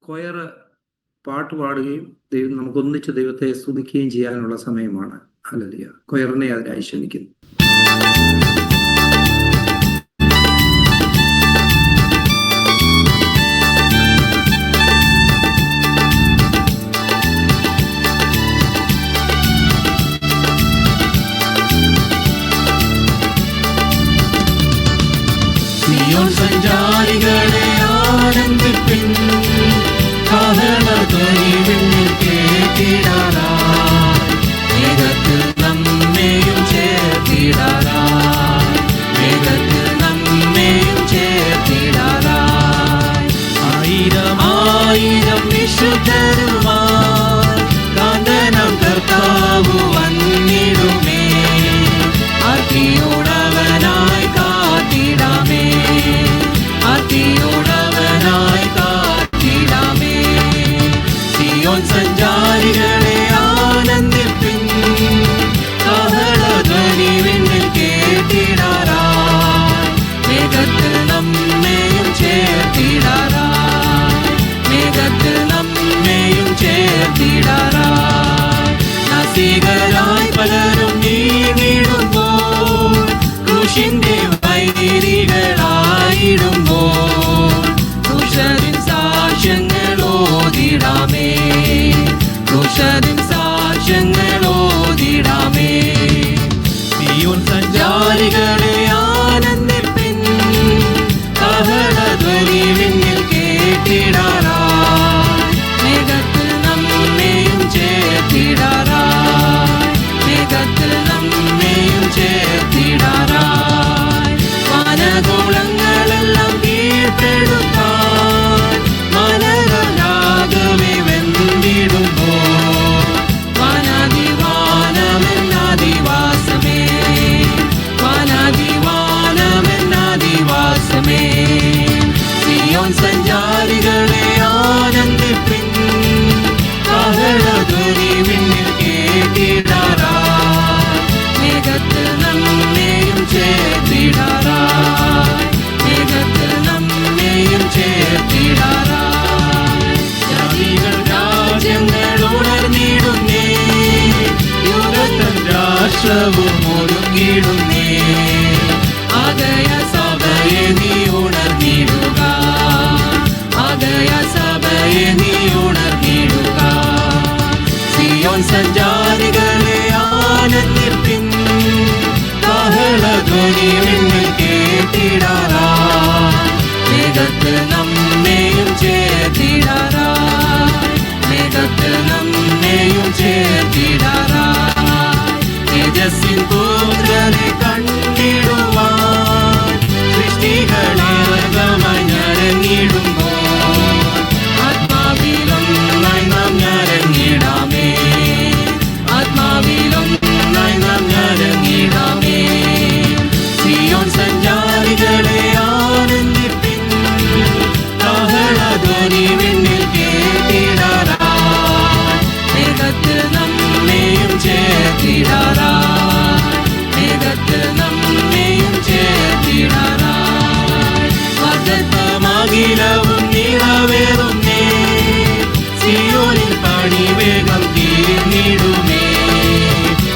Coir പാട്ട് പാടുകയും നമുക്കൊന്നിച്ച് ദൈവത്തെ സ്തുതിക്കുകയും ചെയ്യാനുള്ള സമയമാണ്. ഹല്ലേലൂയ. കൊയറിനെ അതിനായി ക്ഷണിക്കുന്നു. സഞ്ചാരികളെ ആനന്ദിപ്പിൻ, കാഹളധ്വനി വിണ്ണിൽ കേട്ടിടാനായി, മേഘത്തിൽ നമ്മെയും ചേർത്തിടാനായി, മേഘത്തിൽ നമ്മെയും ചേർത്തിടാനായി. ആയിരം ആയിരം വിശുദ്ധരുമായി കാന്തനാം കർത്താവ് വന്നിടുമേ, അതിയോടവനായി കാത്തിടാമേ, അതിയോടവനായി കാത്തിടാമേ. സിയോൻ സഞ്ചാരികളെ ആനന്ദിപ്പിൻ, കാഹളധ്വനി വിണ്ണിൽ കേട്ടിടാനായി, മേഘത്തിൽ നമ്മെയും ചേർത്തിടാനായി, മേഘത്തിൽ നമ്മെയും ചേർത്തിടാനായി. നാസികരായി പലരും നീങ്ങിടുമ്പോൾ, ക്രൂശിന്റെ വൈരികളായിടുമ്പോൾ, ക്രൂശിൻ സാക്ഷ്യങ്ങളോതിടാമേ, ക്രൂശിൻ സാക്ഷ്യങ്ങളോതിടാമേ. സിയോൻ സഞ്ചാരികളെ ആനന്ദിപ്പിൻ, കാഹളധ്വനി വിണ്ണിൽ കേട്ടിടാനായി, മേഘത്തിൽ നമ്മെയും ചേർത്തിടാനായി, മേഘത്തിൽ നമ്മെയും ചേർത്തിടാനായി. വാനഗോളങ്ങളെല്ലാം കീഴ്പ്പെടുത്താൻ മനരാഗമേ വെന്തിടുമ്പോൾ, വാനാദിവാനമെന്നാദിവാസമേ, വാനാദിവാനമെന്നാദിവാസമേ. സിയോൻ സഞ്ചാരികളെ ആനന്ദിപ്പിൻ, കാഹളധ്വനി വിണ്ണിൽ കേട്ടിടാനായി, മേഘത്തിൽ നമ്മെയും ചേർത്തിടാനായി, മേഘത്തിൽ നമ്മെയും ചേർത്തിടാനായി. ജാതികൾ രാജ്യങ്ങൾ ഉണർന്നിടുന്നേ, യുഗത്തൻ രാഷ്ട്രവും ഒരുക്കിടുന്നേ, ആകയ സഭയെ നീ ഉണർന്നിടുക, ആകയ സഭയെ നീ ഉണർന്നിടുക. സിയോൻ സഞ്ചാരികളെ ആനന്ദിപ്പിൻ, കാഹളധ്വനി വിണ്ണിൽ കേട്ടിടാനായി, മേഘത്തിൽ നമ്മെയും ചേർത്തിടാനായി, മേഘത്തിൽ നമ്മെയും ചേർത്തിടാനായി. തേജസ്സിൻ പുത്രനെ കണ്ടിടുവാൻ സൃഷ്ടികളെ ഞരങ്ങിടുമ്പോൾ, ആത്മാവിലൊന്നായി നാം ഞരങ്ങിടാമേ, ആത്മാവിലൊന്നായി നാം ഞരങ്ങിടാമേ. സിയോൻ സഞ്ചാരികളെ ആനന്ദിപ്പിൻ, കാഹളധ്വനി വിണ്ണിൽ കേട്ടിടാനായി, മേഘത്തിൽ നമ്മെയും ചേർത്തിടാനായി, മേഘത്തിൽ നമ്മെയും ചേർത്തിടാനായി. വാഗ്ദത്തമഖിലവും നിറവേറുന്നേ, സിയോനിൽ പണിവേഗം തീർന്നിടുമേ,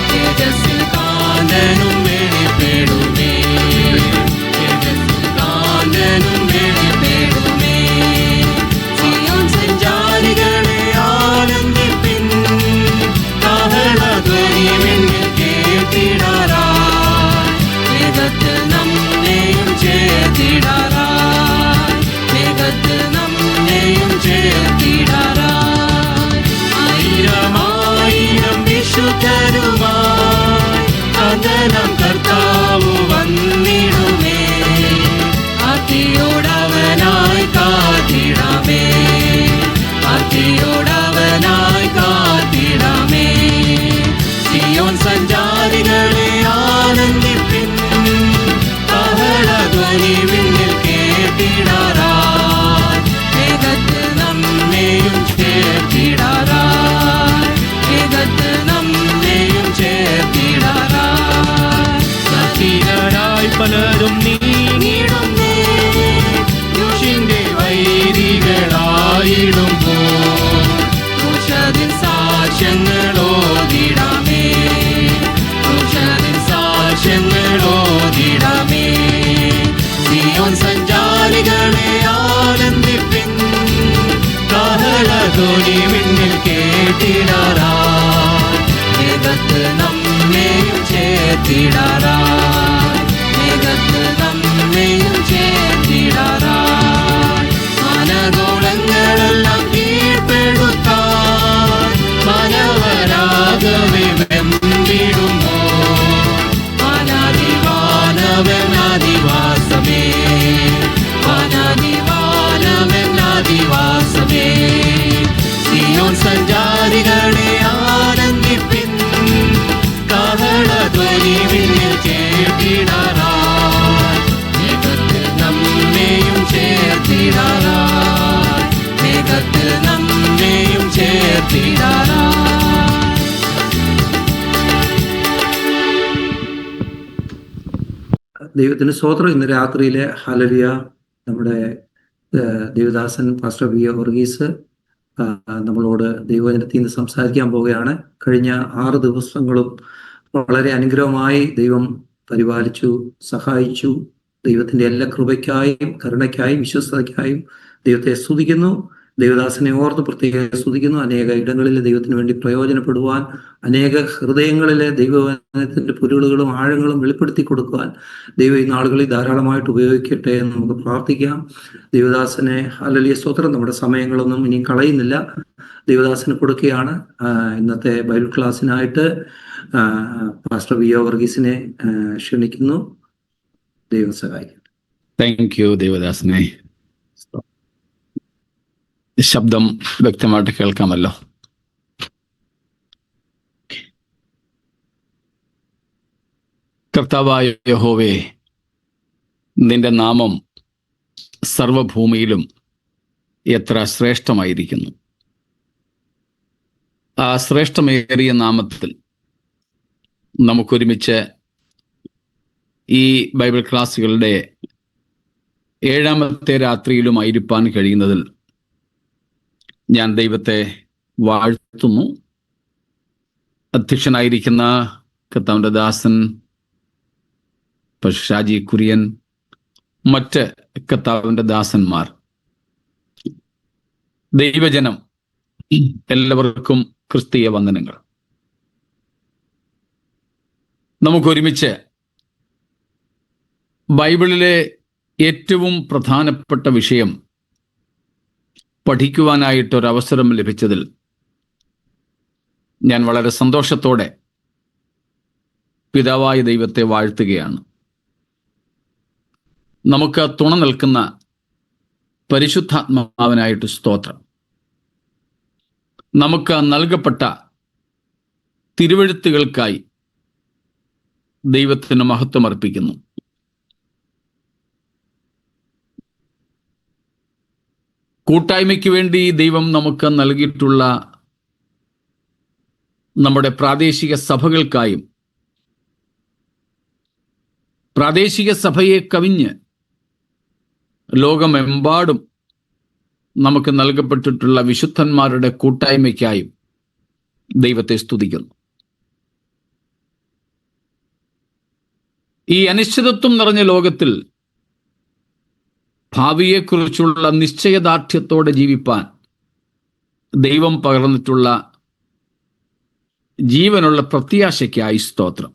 തേജസ്സിൽ കാന്തനും വെളിപ്പെടുമേ, തേജസ്സിൽ കാന്തനും വെളിപ്പെടുമേ. സിയോൻ സഞ്ചാരികളെ ആനന്ദിപ്പിൻ, കാഹളധ്വനി വിണ്ണിൽ കേട്ടിടാനായി, മേഘത്തിൽ നമ്മെയും ചേർത്തിടാനായി, മേഘത്തിൽ നമ്മെയും ചേർത്തിടാനായി. ആയിരം ആയിരം വിശുദ്ധരുമായി കാന്തനാം കർത്താവ് വന്നിടുമേ, അതിയോടവനായി കാത്തിടാമേ, അതിയോടവനായി കാത്തിടാമേ. സിയോൻ സഞ്ചാരികളെ ആനന്ദിപ്പിൻ, കാഹളധ്വനി വിണ്ണിൽ കേട്ടിടാനായി, മേഘത്തിൽ നമ്മെയും ചേർത്തിടാനായി, മേഘത്തിൽ നമ്മെയും ചേർത്തിടാനായി. ആനന്ദിപ്പിൻ കാഹളധ്വനി വിണ്ണിൽ കേട്ടിടാറായി മേഘത്ത് നമ്മെയും ചേർത്തിടാറായി മേഘത്ത് നമ്മെയും ചേർത്തിടാറായി മനഗോളങ്ങളെല്ലാം കീഴ്പ്പെടുത്താൻ മനവരാകവേ വെമ്പിടുമോ അനാദിവാനവനാദിവാസമേ അനാദിവാനവനാദിവാസമേ സിയോൻ സഞ്ചാരികളെ ആനന്ദിപ്പിൻ കാഹളധ്വനി വിണ്ണിൽ കേട്ടിടാറായി മേഘത്തിൽ നമ്മെയും ചേർത്തിടാറായി മേഘത്തിൽ നമ്മെയും ചേർത്തിടാറായി. ദൈവത്തിന് സ്തോത്രം. ഇന്ന് രാത്രിയിലെ ഹല്ലേലൂയ നമ്മുടെ ദേവദാസൻ പാസ്റ്റർ വി വർഗീസ് നമ്മളോട് ദൈവവചനത്തിൽ നിന്ന് സംസാരിക്കാൻ പോവുകയാണ്. കഴിഞ്ഞ 6 ദിവസങ്ങളും വളരെ അനുഗ്രഹമായി ദൈവം പരിപാലിച്ചു, സഹായിച്ചു. ദൈവത്തിന്റെ എല്ലാ കൃപയ്ക്കായും കരുണയ്ക്കായും വിശ്വസ്തതയ്ക്കായും ദൈവത്തെ സ്തുതിക്കുന്നു. ദേവദാസനെ ഓർത്ത് പ്രത്യേകം സ്തുതിക്കുന്നു. അനേക ഇടങ്ങളിൽ ദൈവത്തിന് വേണ്ടി പ്രയോജനപ്പെടുവാൻ, അനേക ഹൃദയങ്ങളിലെ ദൈവവചനത്തിന്റെ പൊരുളുകളും ആഴങ്ങളും വെളിപ്പെടുത്തി കൊടുക്കുവാൻ ദൈവം ഈ നാളുകളിൽ ധാരാളമായിട്ട് ഉപയോഗിക്കട്ടെ എന്ന് നമുക്ക് പ്രാർത്ഥിക്കാം. ദേവദാസനെ ഹല്ലേലൂയ സ്തോത്രം. നമ്മുടെ സമയങ്ങളൊന്നും ഇനി കളയുന്നില്ല, ദേവദാസന് കൊടുക്കുകയാണ്. ഇന്നത്തെ ബൈബിൾ ക്ലാസ്സിനായിട്ട് പാസ്റ്റർ വി വർഗീസിനെ ക്ഷണിക്കുന്നു. ദൈവം സഹായിക്കും. താങ്ക് യു ദേവദാസനെ. ശബ്ദം വ്യക്തമായിട്ട് കേൾക്കാമല്ലോ. കർത്താവായ യഹോവേ, നിന്റെ നാമം സർവഭൂമിയിലും എത്ര ശ്രേഷ്ഠമായിരിക്കുന്നു. ആ ശ്രേഷ്ഠമേറിയ നാമത്തിൽ നമുക്കൊരുമിച്ച് ഈ ബൈബിൾ ക്ലാസ്സുകളുടെ 7ാമത്തെ രാത്രിയിലുമായിരിക്കാൻ കഴിയുന്നതിൽ ഞാൻ ദൈവത്തെ വാഴ്ത്തുന്നു. അധ്യക്ഷനായിരിക്കുന്ന കർത്താവിൻ്റെ ദാസൻ ഷാജി കുര്യൻ, മറ്റ് കർത്താവിൻ്റെ ദാസന്മാർ, ദൈവജനം എല്ലാവർക്കും ക്രിസ്തീയ വന്ദനങ്ങൾ. നമുക്കൊരുമിച്ച് ബൈബിളിലെ ഏറ്റവും പ്രധാനപ്പെട്ട വിഷയം പഠിക്കുവാനായിട്ടൊരവസരം ലഭിച്ചതിൽ ഞാൻ വളരെ സന്തോഷത്തോടെ പിതാവായ ദൈവത്തെ വാഴ്ത്തുകയാണ്. നമുക്ക് തുണ നിൽക്കുന്ന പരിശുദ്ധാത്മാവിനായിട്ട് സ്തോത്രം. നമുക്ക് നൽകപ്പെട്ട തിരുവെഴുത്തുകൾക്കായി ദൈവത്തിന് മഹത്വം അർപ്പിക്കുന്നു. കൂട്ടായ്മയ്ക്ക് വേണ്ടി ദൈവം നമുക്ക് നൽകിയിട്ടുള്ള നമ്മുടെ പ്രാദേശിക സഭകൾക്കായും പ്രാദേശിക സഭയെ കവിഞ്ഞ് ലോകമെമ്പാടും നമുക്ക് നൽകപ്പെട്ടിട്ടുള്ള വിശുദ്ധന്മാരുടെ കൂട്ടായ്മയ്ക്കായും ദൈവത്തെ സ്തുതിക്കുന്നു. ഈ അനിശ്ചിതത്വം നിറഞ്ഞ ലോകത്തിൽ ഭാവിയെക്കുറിച്ചുള്ള നിശ്ചയദാർഢ്യത്തോടെ ജീവിപ്പാൻ ദൈവം പകർന്നിട്ടുള്ള ജീവനുള്ള പ്രത്യാശയ്ക്കായി സ്തോത്രം.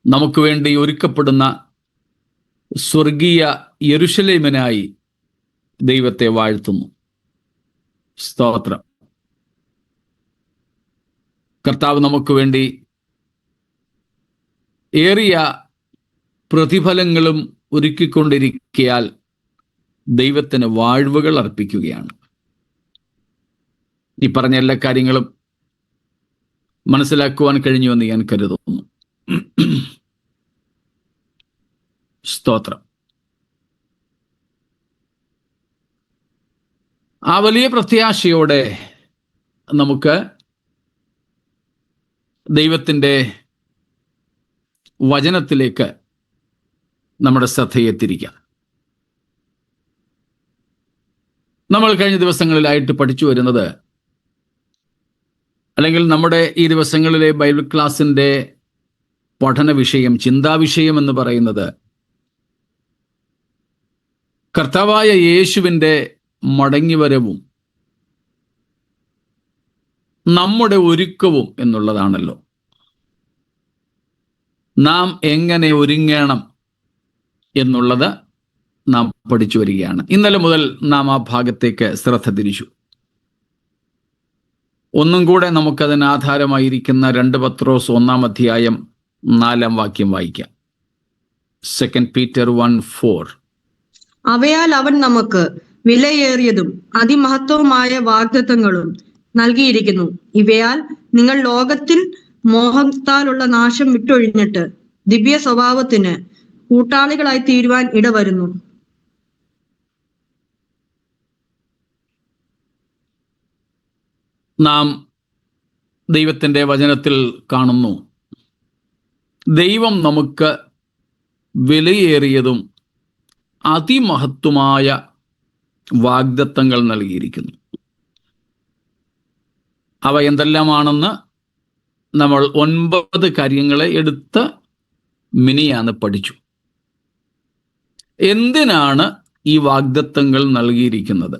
നമുക്ക് വേണ്ടി ഒരുക്കപ്പെടുന്ന സ്വർഗീയ യെരുശലേമിനായി ദൈവത്തെ വാഴ്ത്തുന്നു. സ്തോത്രം. കർത്താവ് നമുക്ക് വേണ്ടി ഏറിയ പ്രതിഫലങ്ങളും ഒരുക്കിക്കൊണ്ടിരിക്കയാൽ ദൈവത്തിന് വാഴ്വുകൾ അർപ്പിക്കുകയാണ്. ഈ പറഞ്ഞ എല്ലാ കാര്യങ്ങളും മനസ്സിലാക്കുവാൻ കഴിഞ്ഞുവെന്ന് ഞാൻ കരുതുന്നു. സ്തോത്രം. ആ വലിയ പ്രത്യാശയോടെ നമുക്ക് ദൈവത്തിൻ്റെ വചനത്തിലേക്ക് നമ്മുടെ ശ്രദ്ധയെ തിരിക്കാം. നമ്മൾ കഴിഞ്ഞ ദിവസങ്ങളിലായിട്ട് പഠിച്ചു വരുന്നത്, അല്ലെങ്കിൽ നമ്മുടെ ഈ ദിവസങ്ങളിലെ ബൈബിൾ ക്ലാസ്സിൻ്റെ പഠന വിഷയം, ചിന്താവിഷയം എന്ന് പറയുന്നത് കർത്താവായ യേശുവിൻ്റെ മടങ്ങിവരവും നമ്മുടെ ഒരുക്കവും എന്നുള്ളതാണല്ലോ. നാം എങ്ങനെ ഒരുങ്ങണം എന്നുള്ളത് നാം പഠിച്ചു വരികയാണ്. ഇന്നലെ മുതൽ നാം ആ ഭാഗത്തേക്ക് ശ്രദ്ധ തിരിച്ചു. ഒന്നും കൂടെ നമുക്കതിന് ആധാരമായിരിക്കുന്ന 2 പത്രോസ് 1 അധ്യായം 4 വാക്യം വായിക്കാം. 2 Peter 1:4. അവയാൽ അവൻ നമുക്ക് വിലയേറിയതും അതിമഹത്വവുമായ വാഗ്ദത്തങ്ങളും നൽകിയിരിക്കുന്നു. ഇവയാൽ നിങ്ങൾ ലോകത്തിൽ മോഹത്താലുള്ള നാശം വിട്ടൊഴിഞ്ഞിട്ട് ദിവ്യ സ്വഭാവത്തിന് കൂട്ടാളികളായി തീരുവാൻ ഇടവരുന്നു. നാം ദൈവത്തിൻ്റെ വചനത്തിൽ കാണുന്നു, ദൈവം നമുക്ക് വിലയേറിയതും അതിമഹത്വമായ വാഗ്ദത്തങ്ങൾ നൽകിയിരിക്കുന്നു. അവ എന്തെല്ലാമാണെന്ന് നമ്മൾ 9 കാര്യങ്ങളെ എടുത്ത് മിനിയാന്ന് പഠിച്ചു. എന്തിനാണ് ഈ വാഗ്ദത്തങ്ങൾ നൽകിയിരിക്കുന്നത്?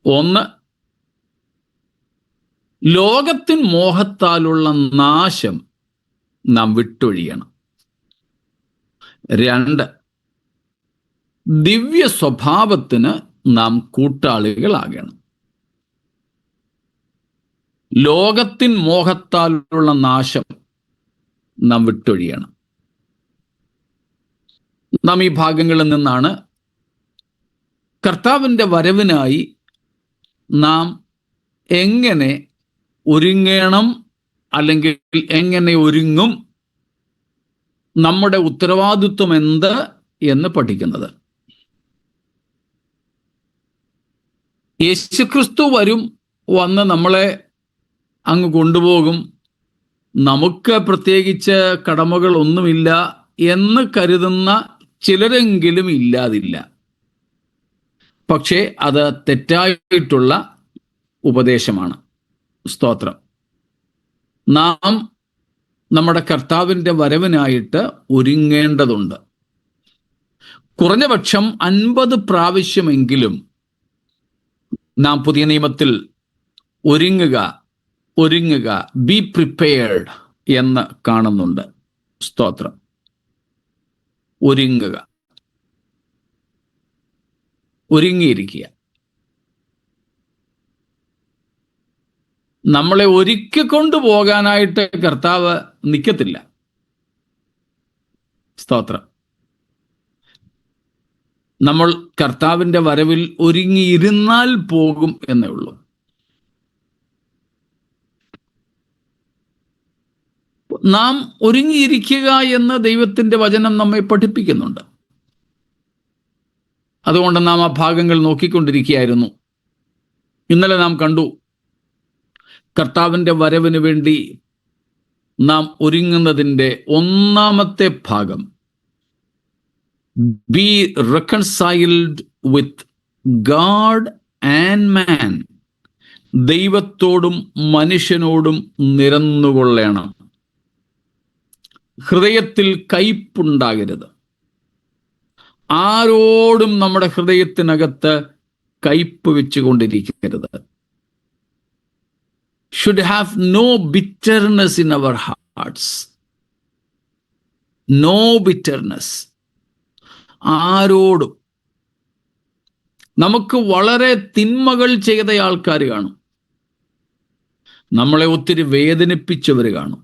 1, ലോകത്തിൻ മോഹത്താലുള്ള നാശം നാം വിട്ടൊഴിയണം. 2, ദിവ്യ സ്വഭാവത്തിന് നാം കൂട്ടാളികളാകണം. ലോകത്തിൻ മോഹത്താലുള്ള നാശം നാം വിട്ടൊഴിയണം. നാം ഈ ഭാഗങ്ങളിൽ നിന്നാണ് കർത്താവിൻ്റെ വരവിനായി നാം എങ്ങനെ ഒരുങ്ങണം, അല്ലെങ്കിൽ എങ്ങനെ ഒരുങ്ങും, നമ്മുടെ ഉത്തരവാദിത്വം എന്ത് എന്ന് പഠിക്കുന്നത്. യേശുക്രിസ്തു വന്ന് നമ്മളെ അങ്ങ് കൊണ്ടുപോകും, നമുക്ക് പ്രത്യേകിച്ച് കടമകൾ ഒന്നുമില്ല എന്ന് കരുതുന്ന ചിലരെങ്കിലും ഇല്ലാതില്ല. പക്ഷേ അത് തെറ്റായിട്ടുള്ള ഉപദേശമാണ്. സ്തോത്രം. നാം നമ്മുടെ കർത്താവിൻ്റെ വരവിനായിട്ട് ഒരുങ്ങേണ്ടതുണ്ട്. കുറഞ്ഞപക്ഷം 50 പ്രാവശ്യമെങ്കിലും നാം പുതിയ നിയമത്തിൽ ഒരുങ്ങുക, ബി പ്രിപ്പയർഡ് എന്ന് കാണുന്നുണ്ട്. സ്തോത്രം. ഒരുങ്ങിയിരിക്കുക. നമ്മളെ ഒരുക്കിക്കൊണ്ടു പോകാനായിട്ട് കർത്താവ് നിൽക്കത്തില്ല. സ്തോത്രം. നമ്മൾ കർത്താവിൻ്റെ വരവിൽ ഒരുങ്ങിയിരുന്നാൽ പോകും എന്നേ ഉള്ളൂ. നാം ഒരുങ്ങിയിരിക്കുക എന്ന് ദൈവത്തിൻ്റെ വചനം നമ്മെ പഠിപ്പിക്കുന്നുണ്ട്. അതുകൊണ്ട് നാം ആ ഭാഗങ്ങൾ നോക്കിക്കൊണ്ടിരിക്കുകയായിരുന്നു. ഇന്നലെ നാം കണ്ടു, കർത്താവിൻ്റെ വരവിന് വേണ്ടി നാം ഒരുങ്ങുന്നതിൻ്റെ 1-ാമത്തെ ഭാഗം, be reconciled with God and man. ദൈവത്തോടും മനുഷ്യനോടും നിരന്നുകൊള്ളണം. ഹൃദയത്തിൽ കയ്പുണ്ടാകരുത്. ആരോടും നമ്മുടെ ഹൃദയത്തിനകത്ത് കയ്പ് വെച്ചുകൊണ്ടിരിക്കരുത്. should have no bitterness in our hearts. No bitterness. ആരോടും. നമുക്ക് വളരെ തിന്മകൾ ചെയ്ത ആൾക്കാർ കാണും, നമ്മളെ ഒത്തിരി വേദനിപ്പിച്ചവർ കാണും,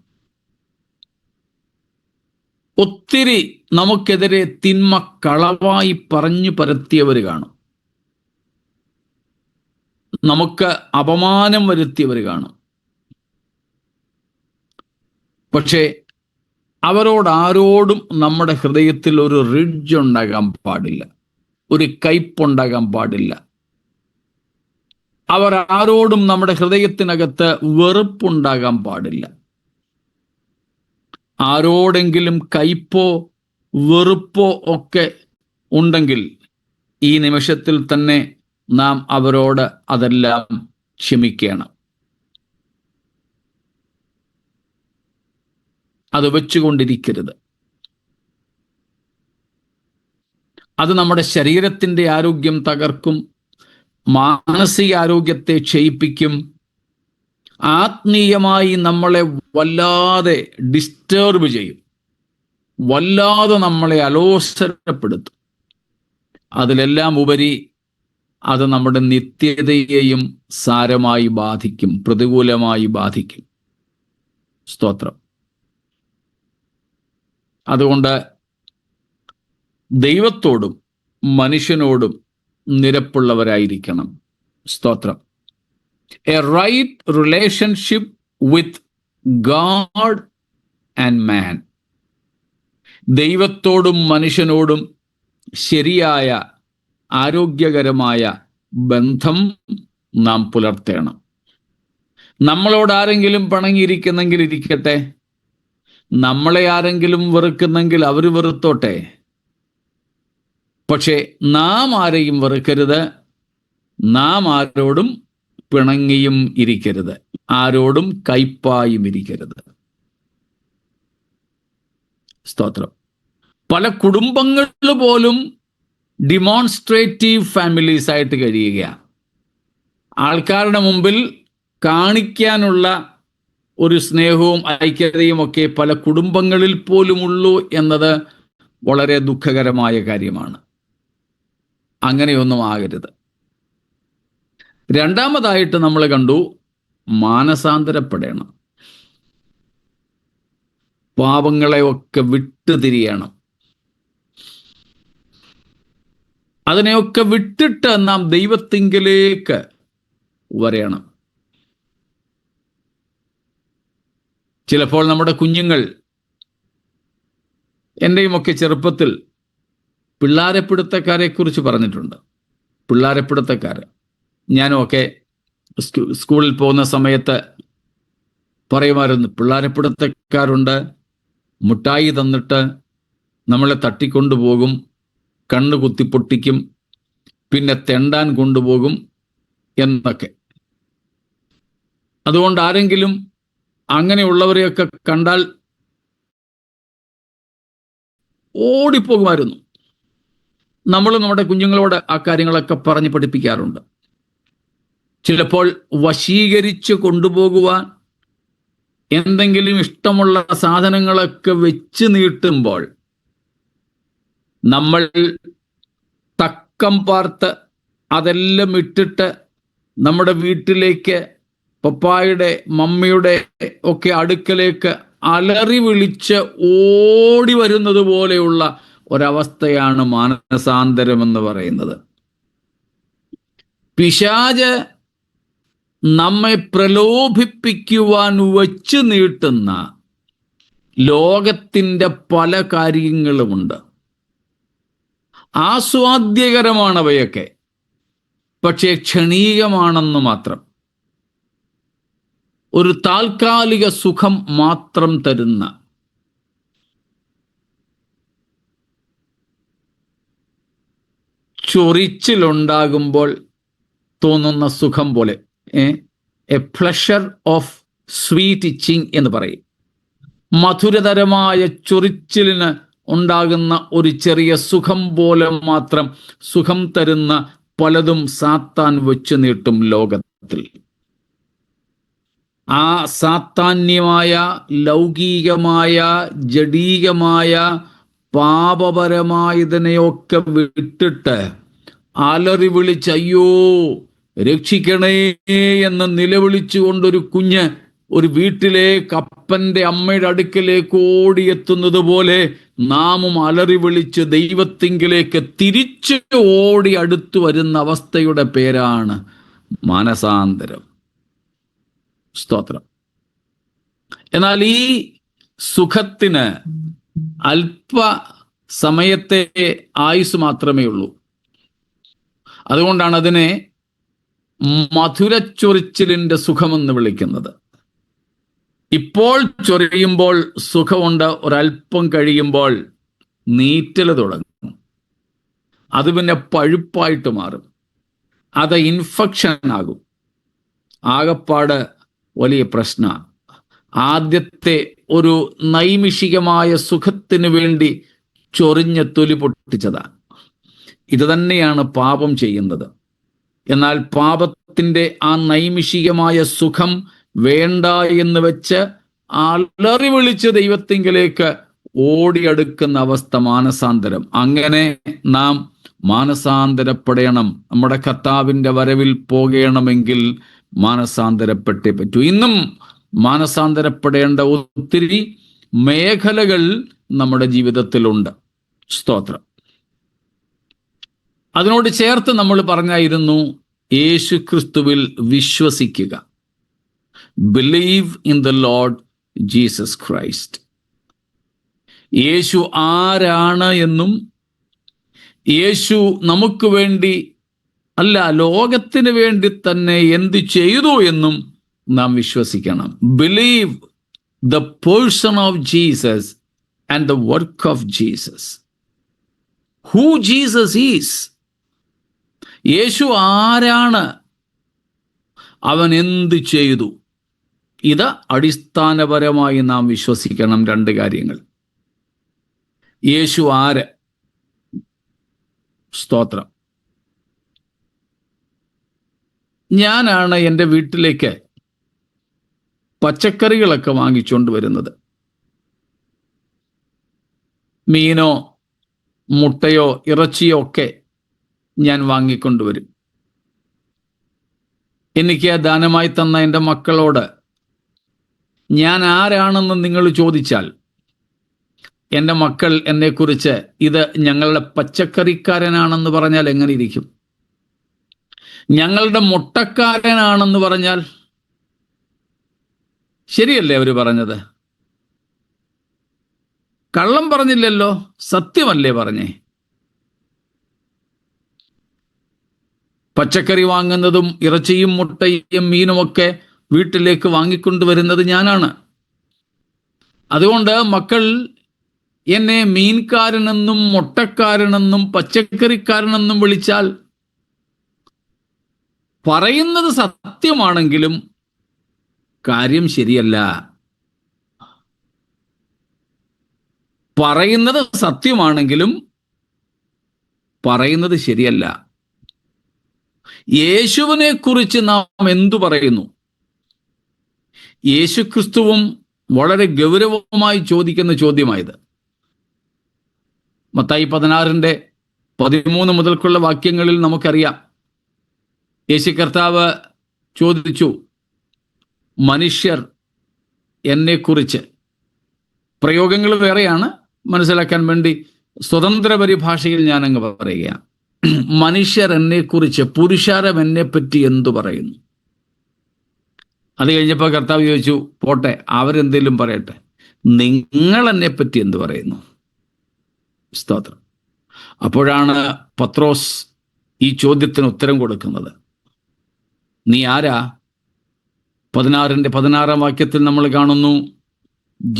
ഒത്തിരി നമുക്കെതിരെ തിന്മ കളവായി പറഞ്ഞു പരത്തിയവർ കാണും, നമുക്ക് അപമാനം വരുത്തിയവർ കാണും. പക്ഷേ അവരോടാരോടും നമ്മുടെ ഹൃദയത്തിൽ ഒരു റിഡ്ജ് ഉണ്ടാകാൻ പാടില്ല, ഒരു കയ്പുണ്ടാകാൻ പാടില്ല. അവർ ആരോടും നമ്മുടെ ഹൃദയത്തിനകത്ത് വെറുപ്പുണ്ടാകാൻ പാടില്ല. ആരോടെങ്കിലും കയ്പോ വെറുപ്പോ ഒക്കെ ഉണ്ടെങ്കിൽ ഈ നിമിഷത്തിൽ തന്നെ നാം അവരോട് അതെല്ലാം ക്ഷമിക്കണം. അത് വെച്ചുകൊണ്ടിരിക്കരുത്. അത് നമ്മുടെ ശരീരത്തിൻ്റെ ആരോഗ്യം തകർക്കും, മാനസികാരോഗ്യത്തെ ക്ഷയിപ്പിക്കും, ആത്മീയമായി നമ്മളെ വല്ലാതെ ഡിസ്റ്റർബ് ചെയ്യും, വല്ലാതെ നമ്മളെ അലോസരപ്പെടുത്തും. അതിലെല്ലാം ഉപരി അത് നമ്മുടെ നിത്യതയെയും സാരമായി ബാധിക്കും, പ്രതികൂലമായി ബാധിക്കും. സ്തോത്രം. അതുകൊണ്ട് ദൈവത്തോടും മനുഷ്യനോടും നിരപ്പുള്ളവരായിരിക്കണം. സ്തോത്രം. A right relationship with God and man. ദൈവത്തോടും മനുഷ്യനോടും ശരിയായ ആരോഗ്യകരമായ ബന്ധം നാം പുലർത്തണം. നമ്മളോട് ആരെങ്കിലും പിണങ്ങിയിരിക്കുന്നെങ്കിൽ ഇരിക്കട്ടെ, നമ്മളെ ആരെങ്കിലും വെറുക്കുന്നെങ്കിൽ അവർ വെറുത്തോട്ടെ. പക്ഷേ നാം ആരെയും വെറുക്കരുത്, നാം ആരോടും പിണങ്ങിയും ഇരിക്കരുത്, ആരോടും കയ്പായും ഇരിക്കരുത്. സ്തോത്രം. പല കുടുംബങ്ങൾ പോലും ഡിമോൺസ്ട്രേറ്റീവ് ഫാമിലീസ് ആയിട്ട് കഴിയുകയാണ്. ആൾക്കാരുടെ മുമ്പിൽ കാണിക്കാനുള്ള ഒരു സ്നേഹവും ഐക്യതയും ഒക്കെ പല കുടുംബങ്ങളിൽ പോലും ഉള്ളൂ എന്നത് വളരെ ദുഃഖകരമായ കാര്യമാണ്. അങ്ങനെയൊന്നും ആകരുത്. രണ്ടാമതായിട്ട് നമ്മൾ കണ്ടു, മാനസാന്തരപ്പെടണം, പാപങ്ങളെ ഒക്കെ വിട്ടുതിരിയണം. അതിനെയൊക്കെ വിട്ടിട്ട് നാം ദൈവത്തിങ്കലേക്ക് വരയണം. ചിലപ്പോൾ നമ്മുടെ കുഞ്ഞുങ്ങൾ, എൻ്റെയുമൊക്കെ ചെറുപ്പത്തിൽ പിള്ളാരപ്പിടുത്തക്കാരെ കുറിച്ച് പറഞ്ഞിട്ടുണ്ട്. പിള്ളാരപ്പിടുത്തക്കാർ, ഞാനുമൊക്കെ സ്കൂളിൽ പോകുന്ന സമയത്ത് പറയുമായിരുന്നു, പിള്ളാരപ്പിടുത്തക്കാരുണ്ട്, മുട്ടായി തന്നിട്ട് നമ്മളെ തട്ടിക്കൊണ്ടുപോകും, കണ്ണ് കുത്തിപ്പൊട്ടിക്കും, പിന്നെ തെണ്ടാൻ കൊണ്ടുപോകും എന്നൊക്കെ. അതുകൊണ്ട് ആരെങ്കിലും അങ്ങനെയുള്ളവരെയൊക്കെ കണ്ടാൽ ഓടിപ്പോകുമായിരുന്നു. നമ്മൾ നമ്മുടെ കുഞ്ഞുങ്ങളോട് ആ കാര്യങ്ങളൊക്കെ പറഞ്ഞ് പഠിപ്പിക്കാറുണ്ട്. ചിലപ്പോൾ വശീകരിച്ച് കൊണ്ടുപോകുവാൻ എന്തെങ്കിലും ഇഷ്ടമുള്ള സാധനങ്ങളൊക്കെ വെച്ച് നീട്ടുമ്പോൾ നമ്മൾ തക്കം പാർത്ത് അതെല്ലാം ഇട്ടിട്ട് നമ്മുടെ വീട്ടിലേക്ക്, പപ്പായുടെ മമ്മിയുടെ ഒക്കെ അടുക്കലേക്ക് അലറി വിളിച്ച് ഓടി വരുന്നത് പോലെയുള്ള ഒരവസ്ഥയാണ് മാനസാന്തരം എന്ന് പറയുന്നത്. പിശാച് നമ്മെ പ്രലോഭിപ്പിക്കുവാൻ വച്ച് നീട്ടുന്ന ലോകത്തിൻ്റെ പല കാര്യങ്ങളുമുണ്ട്. ആസ്വാദ്യകരമാണവയൊക്കെ, പക്ഷേ ക്ഷണീകമാണെന്ന് മാത്രം. ഒരു താൽക്കാലിക സുഖം മാത്രം തരുന്ന, ചൊറിച്ചിലുണ്ടാകുമ്പോൾ തോന്നുന്ന സുഖം പോലെ, a pleasure of sweet itching എന്ന് പറയും. മധുരതരമായ ചൊറിച്ചിലിന് ഉണ്ടാകുന്ന ഒരു ചെറിയ സുഖം പോലെ മാത്രം സുഖം തരുന്ന പലതും സാത്താൻ വെച്ചു നീട്ടും ലോകത്തിൽ. ആ സാത്താന്യമായ, ലൗകികമായ, ജഡീകമായ, പാപപരമായതിനെയൊക്കെ വിട്ടിട്ട് അലറി വിളിച്ച് അയ്യോ രക്ഷിക്കണേ എന്ന് നിലവിളിച്ചുകൊണ്ടൊരു കുഞ്ഞ് ഒരു വീട്ടിലേക്ക് അപ്പൻ്റെ അമ്മയുടെ അടുക്കലേക്ക് ഓടിയെത്തുന്നത് പോലെ നാമും അലറി വിളിച്ച് ദൈവത്തിങ്കിലേക്ക് തിരിച്ച് ഓടി അടുത്തു വരുന്ന അവസ്ഥയുടെ പേരാണ് മാനസാന്തരം. സ്തോത്രം. എന്നാൽ ഈ സുഖത്തിന് അല്പ സമയത്തെ ആയുസ് മാത്രമേ ഉള്ളൂ. അതുകൊണ്ടാണ് അതിനെ മധുരച്ചൊറിച്ചിലിൻ്റെ സുഖമെന്ന് വിളിക്കുന്നത്. ഇപ്പോൾ ചൊറിയുമ്പോൾ സുഖമുണ്ട്, ഒരല്പം കഴിയുമ്പോൾ നീറ്റൽ തുടങ്ങും. അത് പിന്നെ പഴുപ്പായിട്ട് മാറും, അത് ഇൻഫെക്ഷൻ ആകും. ആകപ്പാട് വലിയ പ്രശ്നമാണ്. ആദ്യത്തെ ഒരു നൈമിഷികമായ സുഖത്തിന് വേണ്ടി ചൊറിഞ്ഞ് തൊലി പൊട്ടിച്ചതാണ്. ഇത് തന്നെയാണ് പാപം ചെയ്യുന്നത്. എന്നാൽ പാപത്തിൻ്റെ ആ നൈമിഷികമായ സുഖം വേണ്ട എന്ന് വെച്ച് അലറി വിളിച്ച് ദൈവത്തിങ്കിലേക്ക് ഓടിയെടുക്കുന്ന അവസ്ഥ മാനസാന്തരം. അങ്ങനെ നാം മാനസാന്തരപ്പെടണം. നമ്മുടെ കർത്താവിൻ്റെ വരവിൽ പോകണമെങ്കിൽ മാനസാന്തരപ്പെട്ടേ പറ്റൂ. ഇന്നും മാനസാന്തരപ്പെടേണ്ട ഒത്തിരി മേഖലകൾ നമ്മുടെ ജീവിതത്തിലുണ്ട്. സ്തോത്രം. അതിനോട് ചേർത്ത് നമ്മൾ പറഞ്ഞായിരുന്നു യേശു ക്രിസ്തുവിൽ വിശ്വസിക്കുക. Believe in the Lord Jesus Christ. Yesu ആരാണ് എന്നും യേശു നമുക്ക് വേണ്ടി അല്ല, ലോകത്തിന് വേണ്ടി തന്നെ എന്ത് ചെയ്തു എന്നും നാം വിശ്വസിക്കണം. Believe the person of Jesus and the work of Jesus. Who Jesus is. Yesu ആരാണ്, അവൻ എന്ത് ചെയ്തു, ഇത് അടിസ്ഥാനപരമായി നാം വിശ്വസിക്കണം. രണ്ട് കാര്യങ്ങൾ. യേശു ആര്? സ്തോത്രം. ഞാനാണ് എൻ്റെ വീട്ടിലേക്ക് പച്ചക്കറികളൊക്കെ വാങ്ങിച്ചുകൊണ്ട് വരുന്നത്. മീനോ മുട്ടയോ ഇറച്ചിയോ ഒക്കെ ഞാൻ വാങ്ങിക്കൊണ്ടുവരും. എനിക്ക് ദാനമായി തന്ന എൻ്റെ മക്കളോട് ഞാൻ ആരാണെന്ന് നിങ്ങൾ ചോദിച്ചാൽ, എൻ്റെ മക്കൾ എന്നെക്കുറിച്ച് ഇത് ഞങ്ങളുടെ പച്ചക്കറിക്കാരനാണെന്ന് പറഞ്ഞാൽ എങ്ങനെ ഇരിക്കും? ഞങ്ങളുടെ മുട്ടക്കാരനാണെന്ന് പറഞ്ഞാൽ ശരിയല്ലേ അവർ പറഞ്ഞത്? കള്ളം പറഞ്ഞില്ലല്ലോ, സത്യമല്ലേ പറഞ്ഞേ? പച്ചക്കറി വാങ്ങുന്നതും ഇറച്ചിയും മുട്ടയും മീനുമൊക്കെ വീട്ടിലേക്ക് വാങ്ങിക്കൊണ്ടുവരുന്നത് ഞാനാണ്. അതുകൊണ്ട് മക്കൾ എന്നെ മീൻകാരനെന്നും മുട്ടക്കാരനെന്നും പച്ചക്കറിക്കാരനെന്നും വിളിച്ചാൽ പറയുന്നത് സത്യമാണെങ്കിലും കാര്യം ശരിയല്ല. പറയുന്നത് സത്യമാണെങ്കിലും പറയുന്നത് ശരിയല്ല. യേശുവിനെ കുറിച്ച് നാം എന്തു പറയുന്നു? യേശുക്രിസ്തുവും വളരെ ഗൗരവമായി ചോദിക്കുന്ന ചോദ്യമായത്. മത്തായി 16:13 മുതൽക്കുള്ള വാക്യങ്ങളിൽ നമുക്കറിയാം. യേശു കർത്താവ് ചോദിച്ചു, മനുഷ്യർ എന്നെക്കുറിച്ച്, പ്രയോഗങ്ങൾ വേറെയാണ്, മനസ്സിലാക്കാൻ വേണ്ടി സ്വതന്ത്ര പരിഭാഷയിൽ ഞാനങ്ങ് പറയുകയാണ്. മനുഷ്യർ എന്നെക്കുറിച്ച്, പുരുഷാരം എന്നെപ്പറ്റി എന്തു പറയുന്നു? അത് കഴിഞ്ഞപ്പോൾ കർത്താവ് ചോദിച്ചു, പോട്ടെ അവരെന്തേലും പറയട്ടെ, നിങ്ങൾ എന്നെപ്പറ്റി എന്തു പറയുന്നു? സ്തോത്രം. അപ്പോഴാണ് പത്രോസ് ഈ ചോദ്യത്തിന് ഉത്തരം കൊടുക്കുന്നത്. നീ ആരാ? 16 വാക്യത്തിൽ നമ്മൾ കാണുന്നു,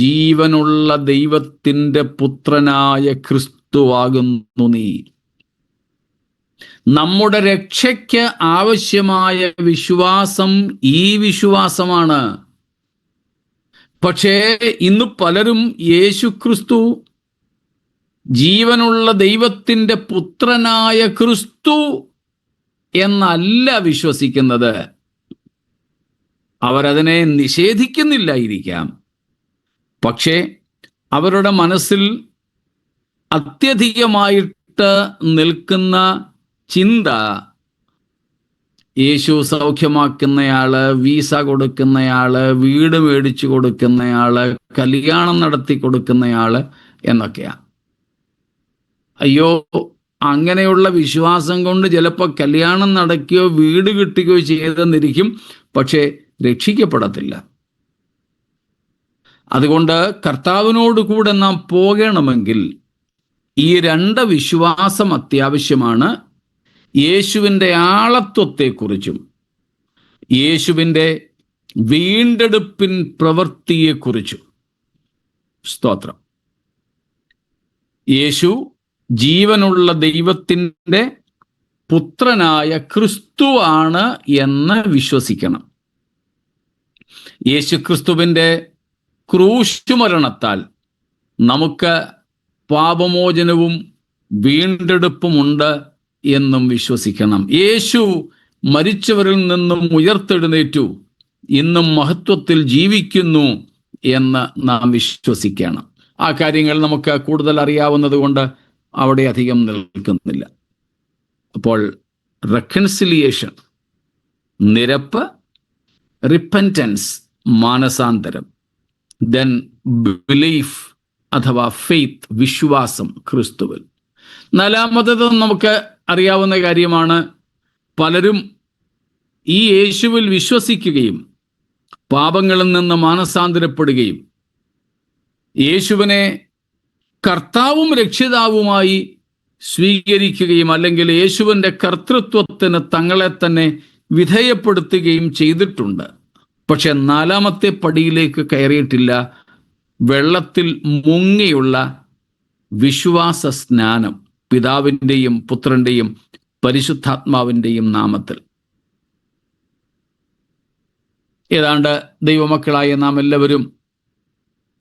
ജീവനുള്ള ദൈവത്തിൻ്റെ പുത്രനായ ക്രിസ്തുവാകുന്നു നീ. നമ്മുടെ രക്ഷയ്ക്ക് ആവശ്യമായ വിശ്വാസം ഈ വിശ്വാസമാണ്. പക്ഷേ ഇന്ന് പലരും യേശുക്രിസ്തു ജീവനുള്ള ദൈവത്തിൻ്റെ പുത്രനായ ക്രിസ്തു എന്നല്ല വിശ്വസിക്കുന്നത്. അവരതിനെ നിഷേധിക്കുന്നില്ലായിരിക്കാം. പക്ഷേ അവരുടെ മനസ്സിൽ അത്യധികമായിട്ട് നിൽക്കുന്ന ചിന്ത, യേശു സൗഖ്യമാക്കുന്നയാള്, വീസ കൊടുക്കുന്നയാള്, വീട് മേടിച്ചു കൊടുക്കുന്നയാള്, കല്യാണം നടത്തി കൊടുക്കുന്നയാള് എന്നൊക്കെയാണ്. അയ്യോ, അങ്ങനെയുള്ള വിശ്വാസം കൊണ്ട് ചിലപ്പോൾ കല്യാണം നടക്കുകയോ വീട് കിട്ടുകയോ ചെയ്തെന്നിരിക്കും, പക്ഷേ രക്ഷിക്കപ്പെടത്തില്ല. അതുകൊണ്ട് കർത്താവിനോട് കൂടെ നാം പോകണമെങ്കിൽ ഈ രണ്ട് വിശ്വാസം അത്യാവശ്യമാണ്. യേശുവിൻ്റെ ആളത്വത്തെക്കുറിച്ചും യേശുവിൻ്റെ വീണ്ടെടുപ്പിൻ പ്രവൃത്തിയെക്കുറിച്ചും. സ്തോത്രം. യേശു ജീവനുള്ള ദൈവത്തിൻ്റെ പുത്രനായ ക്രിസ്തുവാണ് എന്ന് വിശ്വസിക്കണം. യേശുക്രിസ്തുവിൻ്റെ ക്രൂശുമരണത്താൽ നമുക്ക് പാപമോചനവും വീണ്ടെടുപ്പുമുണ്ട് എന്നും വിശ്വസിക്കണം. യേശു മരിച്ചവരിൽ നിന്നും ഉയർത്തെഴുന്നേറ്റു, ഇന്നും മഹത്വത്തിൽ ജീവിക്കുന്നു എന്ന് നാം വിശ്വസിക്കണം. ആ കാര്യങ്ങൾ നമുക്ക് കൂടുതൽ അറിയാവുന്നത് കൊണ്ട് അവിടെ അധികം നിൽക്കുന്നില്ല. അപ്പോൾ റെക്കൺസിലിയേഷൻ, നിരപ്പ്, റിപ്പൻറ്റൻസ്, മാനസാന്തരം, ദെൻ ബിലീഫ് അഥവാ ഫെയ്ത്ത്, വിശ്വാസം ക്രിസ്തുവിൽ. നാലാമത്തത് നമുക്ക് അറിയാവുന്ന കാര്യമാണ്. പലരും ഈ യേശുവിൽ വിശ്വസിക്കുകയും പാപങ്ങളിൽ നിന്ന് മാനസാന്തരപ്പെടുകയും യേശുവിനെ കർത്താവും രക്ഷിതാവുമായി സ്വീകരിക്കുകയും അല്ലെങ്കിൽ യേശുവിൻ്റെ കർത്തൃത്വത്തിന് തങ്ങളെ തന്നെ വിധേയപ്പെടുത്തുകയും ചെയ്തിട്ടുണ്ട്. പക്ഷെ നാലാമത്തെ പടിയിലേക്ക് കയറിയിട്ടില്ല. വെള്ളത്തിൽ മുങ്ങിയുള്ള വിശ്വാസ സ്നാനം, പിതാവിൻ്റെയും പുത്രൻ്റെയും പരിശുദ്ധാത്മാവിൻ്റെയും നാമത്തിൽ. ഏതാണ്ട് ദൈവമക്കളായ നാം എല്ലാവരും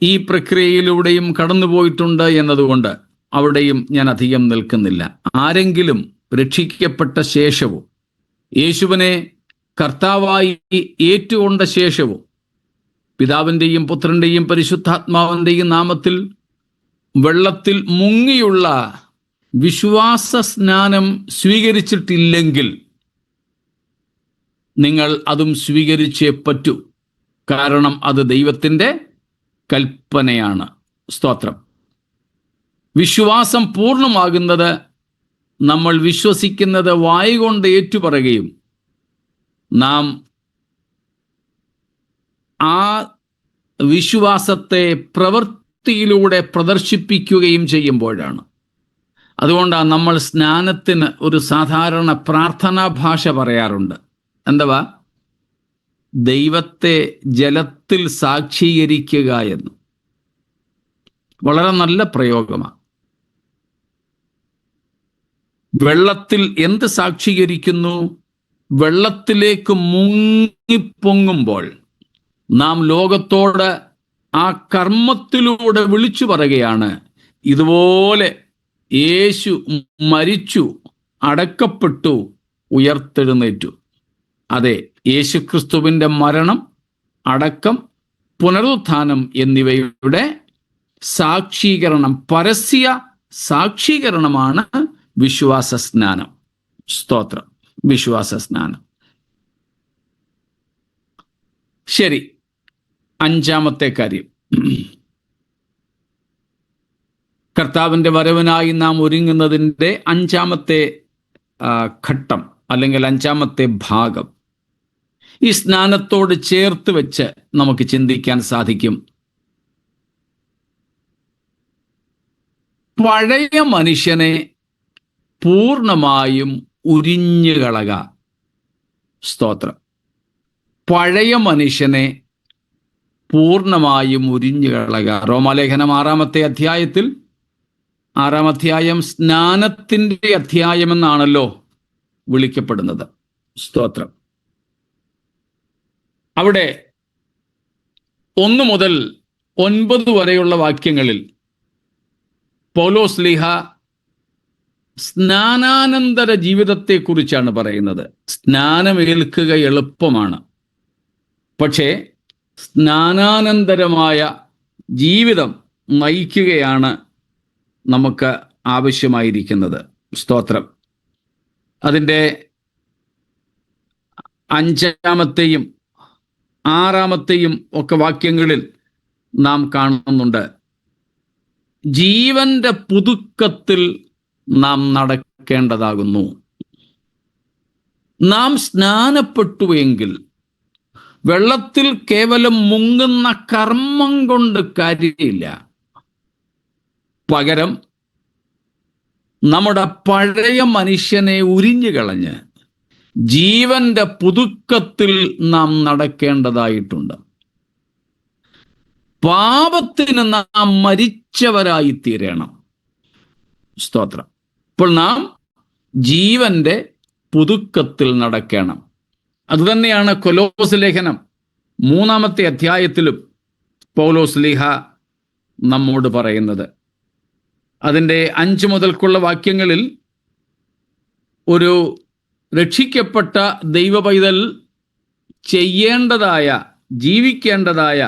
ഈ പ്രക്രിയയിലൂടെയും കടന്നുപോയിട്ടുണ്ട് എന്നതുകൊണ്ട് അവിടെയും ഞാൻ അധികം നിൽക്കുന്നില്ല. ആരെങ്കിലും രക്ഷിക്കപ്പെട്ട ശേഷവും യേശുവിനെ കർത്താവായി ഏറ്റുകൊണ്ട ശേഷവും പിതാവിൻ്റെയും പുത്രൻ്റെയും പരിശുദ്ധാത്മാവിൻ്റെയും നാമത്തിൽ വെള്ളത്തിൽ മുങ്ങിയുള്ള വിശ്വാസ സ്നാനം സ്വീകരിച്ചിട്ടില്ലെങ്കിൽ നിങ്ങൾ അതും സ്വീകരിച്ചേ പറ്റൂ. കാരണം അത് ദൈവത്തിൻ്റെ കൽപ്പനയാണ്. സ്തോത്രം. വിശ്വാസം പൂർണ്ണമാകുന്നത് നമ്മൾ വിശ്വസിക്കുന്നത് വായുകൊണ്ട് ഏറ്റുപറയുകയും നാം ആ വിശ്വാസത്തെ പ്രവൃത്തിയിലൂടെ പ്രദർശിപ്പിക്കുകയും ചെയ്യുമ്പോഴാണ്. അതുകൊണ്ടാണ് നമ്മൾ സ്നാനത്തിന് ഒരു സാധാരണ പ്രാർത്ഥനാ ഭാഷ പറയാറുണ്ട്. എന്തുവാ? ദൈവത്തെ ജലത്തിൽ സാക്ഷീകരിക്കുക എന്ന്. വളരെ നല്ല പ്രയോഗമാണ്. വെള്ളത്തിൽ എന്ത് സാക്ഷീകരിക്കുന്നു? വെള്ളത്തിലേക്ക് മുങ്ങിപ്പൊങ്ങുമ്പോൾ നാം ലോകത്തോട് ആ കർമ്മത്തിലൂടെ വിളിച്ചു പറയുകയാണ്, ഇതുപോലെ യേശു മരിച്ചു, അടക്കപ്പെട്ടു, ഉയർത്തെഴുന്നേറ്റു. അതെ, യേശുക്രിസ്തുവിൻ്റെ മരണം, അടക്കം, പുനരുത്ഥാനം എന്നിവയുടെ സാക്ഷീകരണം, പരസ്യ സാക്ഷീകരണമാണ് വിശ്വാസ സ്നാനം. സ്തോത്രം. വിശ്വാസ സ്നാനം. ശരി, അഞ്ചാമത്തെ കാര്യം, കർത്താവിൻ്റെ വരവിനായി നാം ഒരുങ്ങുന്നതിൻ്റെ അഞ്ചാമത്തെ ഘട്ടം അല്ലെങ്കിൽ അഞ്ചാമത്തെ ഭാഗം ഈ സ്നാനത്തോട് ചേർത്ത് വെച്ച് നമുക്ക് ചിന്തിക്കാൻ സാധിക്കും. പഴയ മനുഷ്യനെ പൂർണ്ണമായും ഉരിഞ്ഞുകളക. സ്തോത്രം. പഴയ മനുഷ്യനെ പൂർണ്ണമായും ഉരിഞ്ഞുകളക. റോമാലേഖനം 6-ാമത്തെ അധ്യായത്തിൽ, 6-ാം അധ്യായം സ്നാനത്തിൻ്റെ അധ്യായമെന്നാണല്ലോ വിളിക്കപ്പെടുന്നത്. സ്തോത്രം. അവിടെ 1 മുതൽ 9 വരെയുള്ള വാക്യങ്ങളിൽ പൗലോസ് ശ്ലീഹ സ്നാനാനന്തര ജീവിതത്തെക്കുറിച്ചാണ് പറയുന്നത്. സ്നാനമേൽക്കുക എളുപ്പമാണ്, പക്ഷേ സ്നാനാനന്തരമായ ജീവിതം നയിക്കുകയാണ് നമുക്ക് ആവശ്യമായിരിക്കുന്നത്. സ്തോത്രം. അതിൻ്റെ 5-ാമത്തെയും 6-ാമത്തെയും ഒക്കെ വാക്യങ്ങളിൽ നാം കാണുന്നുണ്ട്, ജീവന്റെ പുതുക്കത്തിൽ നാം നടക്കേണ്ടതാകുന്നു. നാം സ്നാനപ്പെട്ടുവെങ്കിൽ വെള്ളത്തിൽ കേവലം മുങ്ങുന്ന കർമ്മം കൊണ്ട് കാര്യമില്ല. പകരം നമ്മുടെ പഴയ മനുഷ്യനെ ഉരിഞ്ഞുകളഞ്ഞ് ജീവന്റെ പുതുക്കത്തിൽ നാം നടക്കേണ്ടതായിട്ടുണ്ട്. പാപത്തിന് നാം മരിച്ചവരായി തീരണം. സ്തോത്രം. ഇപ്പോൾ നാം ജീവന്റെ പുതുക്കത്തിൽ നടക്കണം. അതുതന്നെയാണ് കൊലോസ് ലേഖനം 3-ാമത്തെ അധ്യായത്തിലും പൗലോസ് ശ്ലീഹ നമ്മോട് പറയുന്നത്. അതിൻ്റെ 5 മുതൽക്കുള്ള വാക്യങ്ങളിൽ ഒരു രക്ഷിക്കപ്പെട്ട ദൈവ പൈതൽ ചെയ്യേണ്ടതായ, ജീവിക്കേണ്ടതായ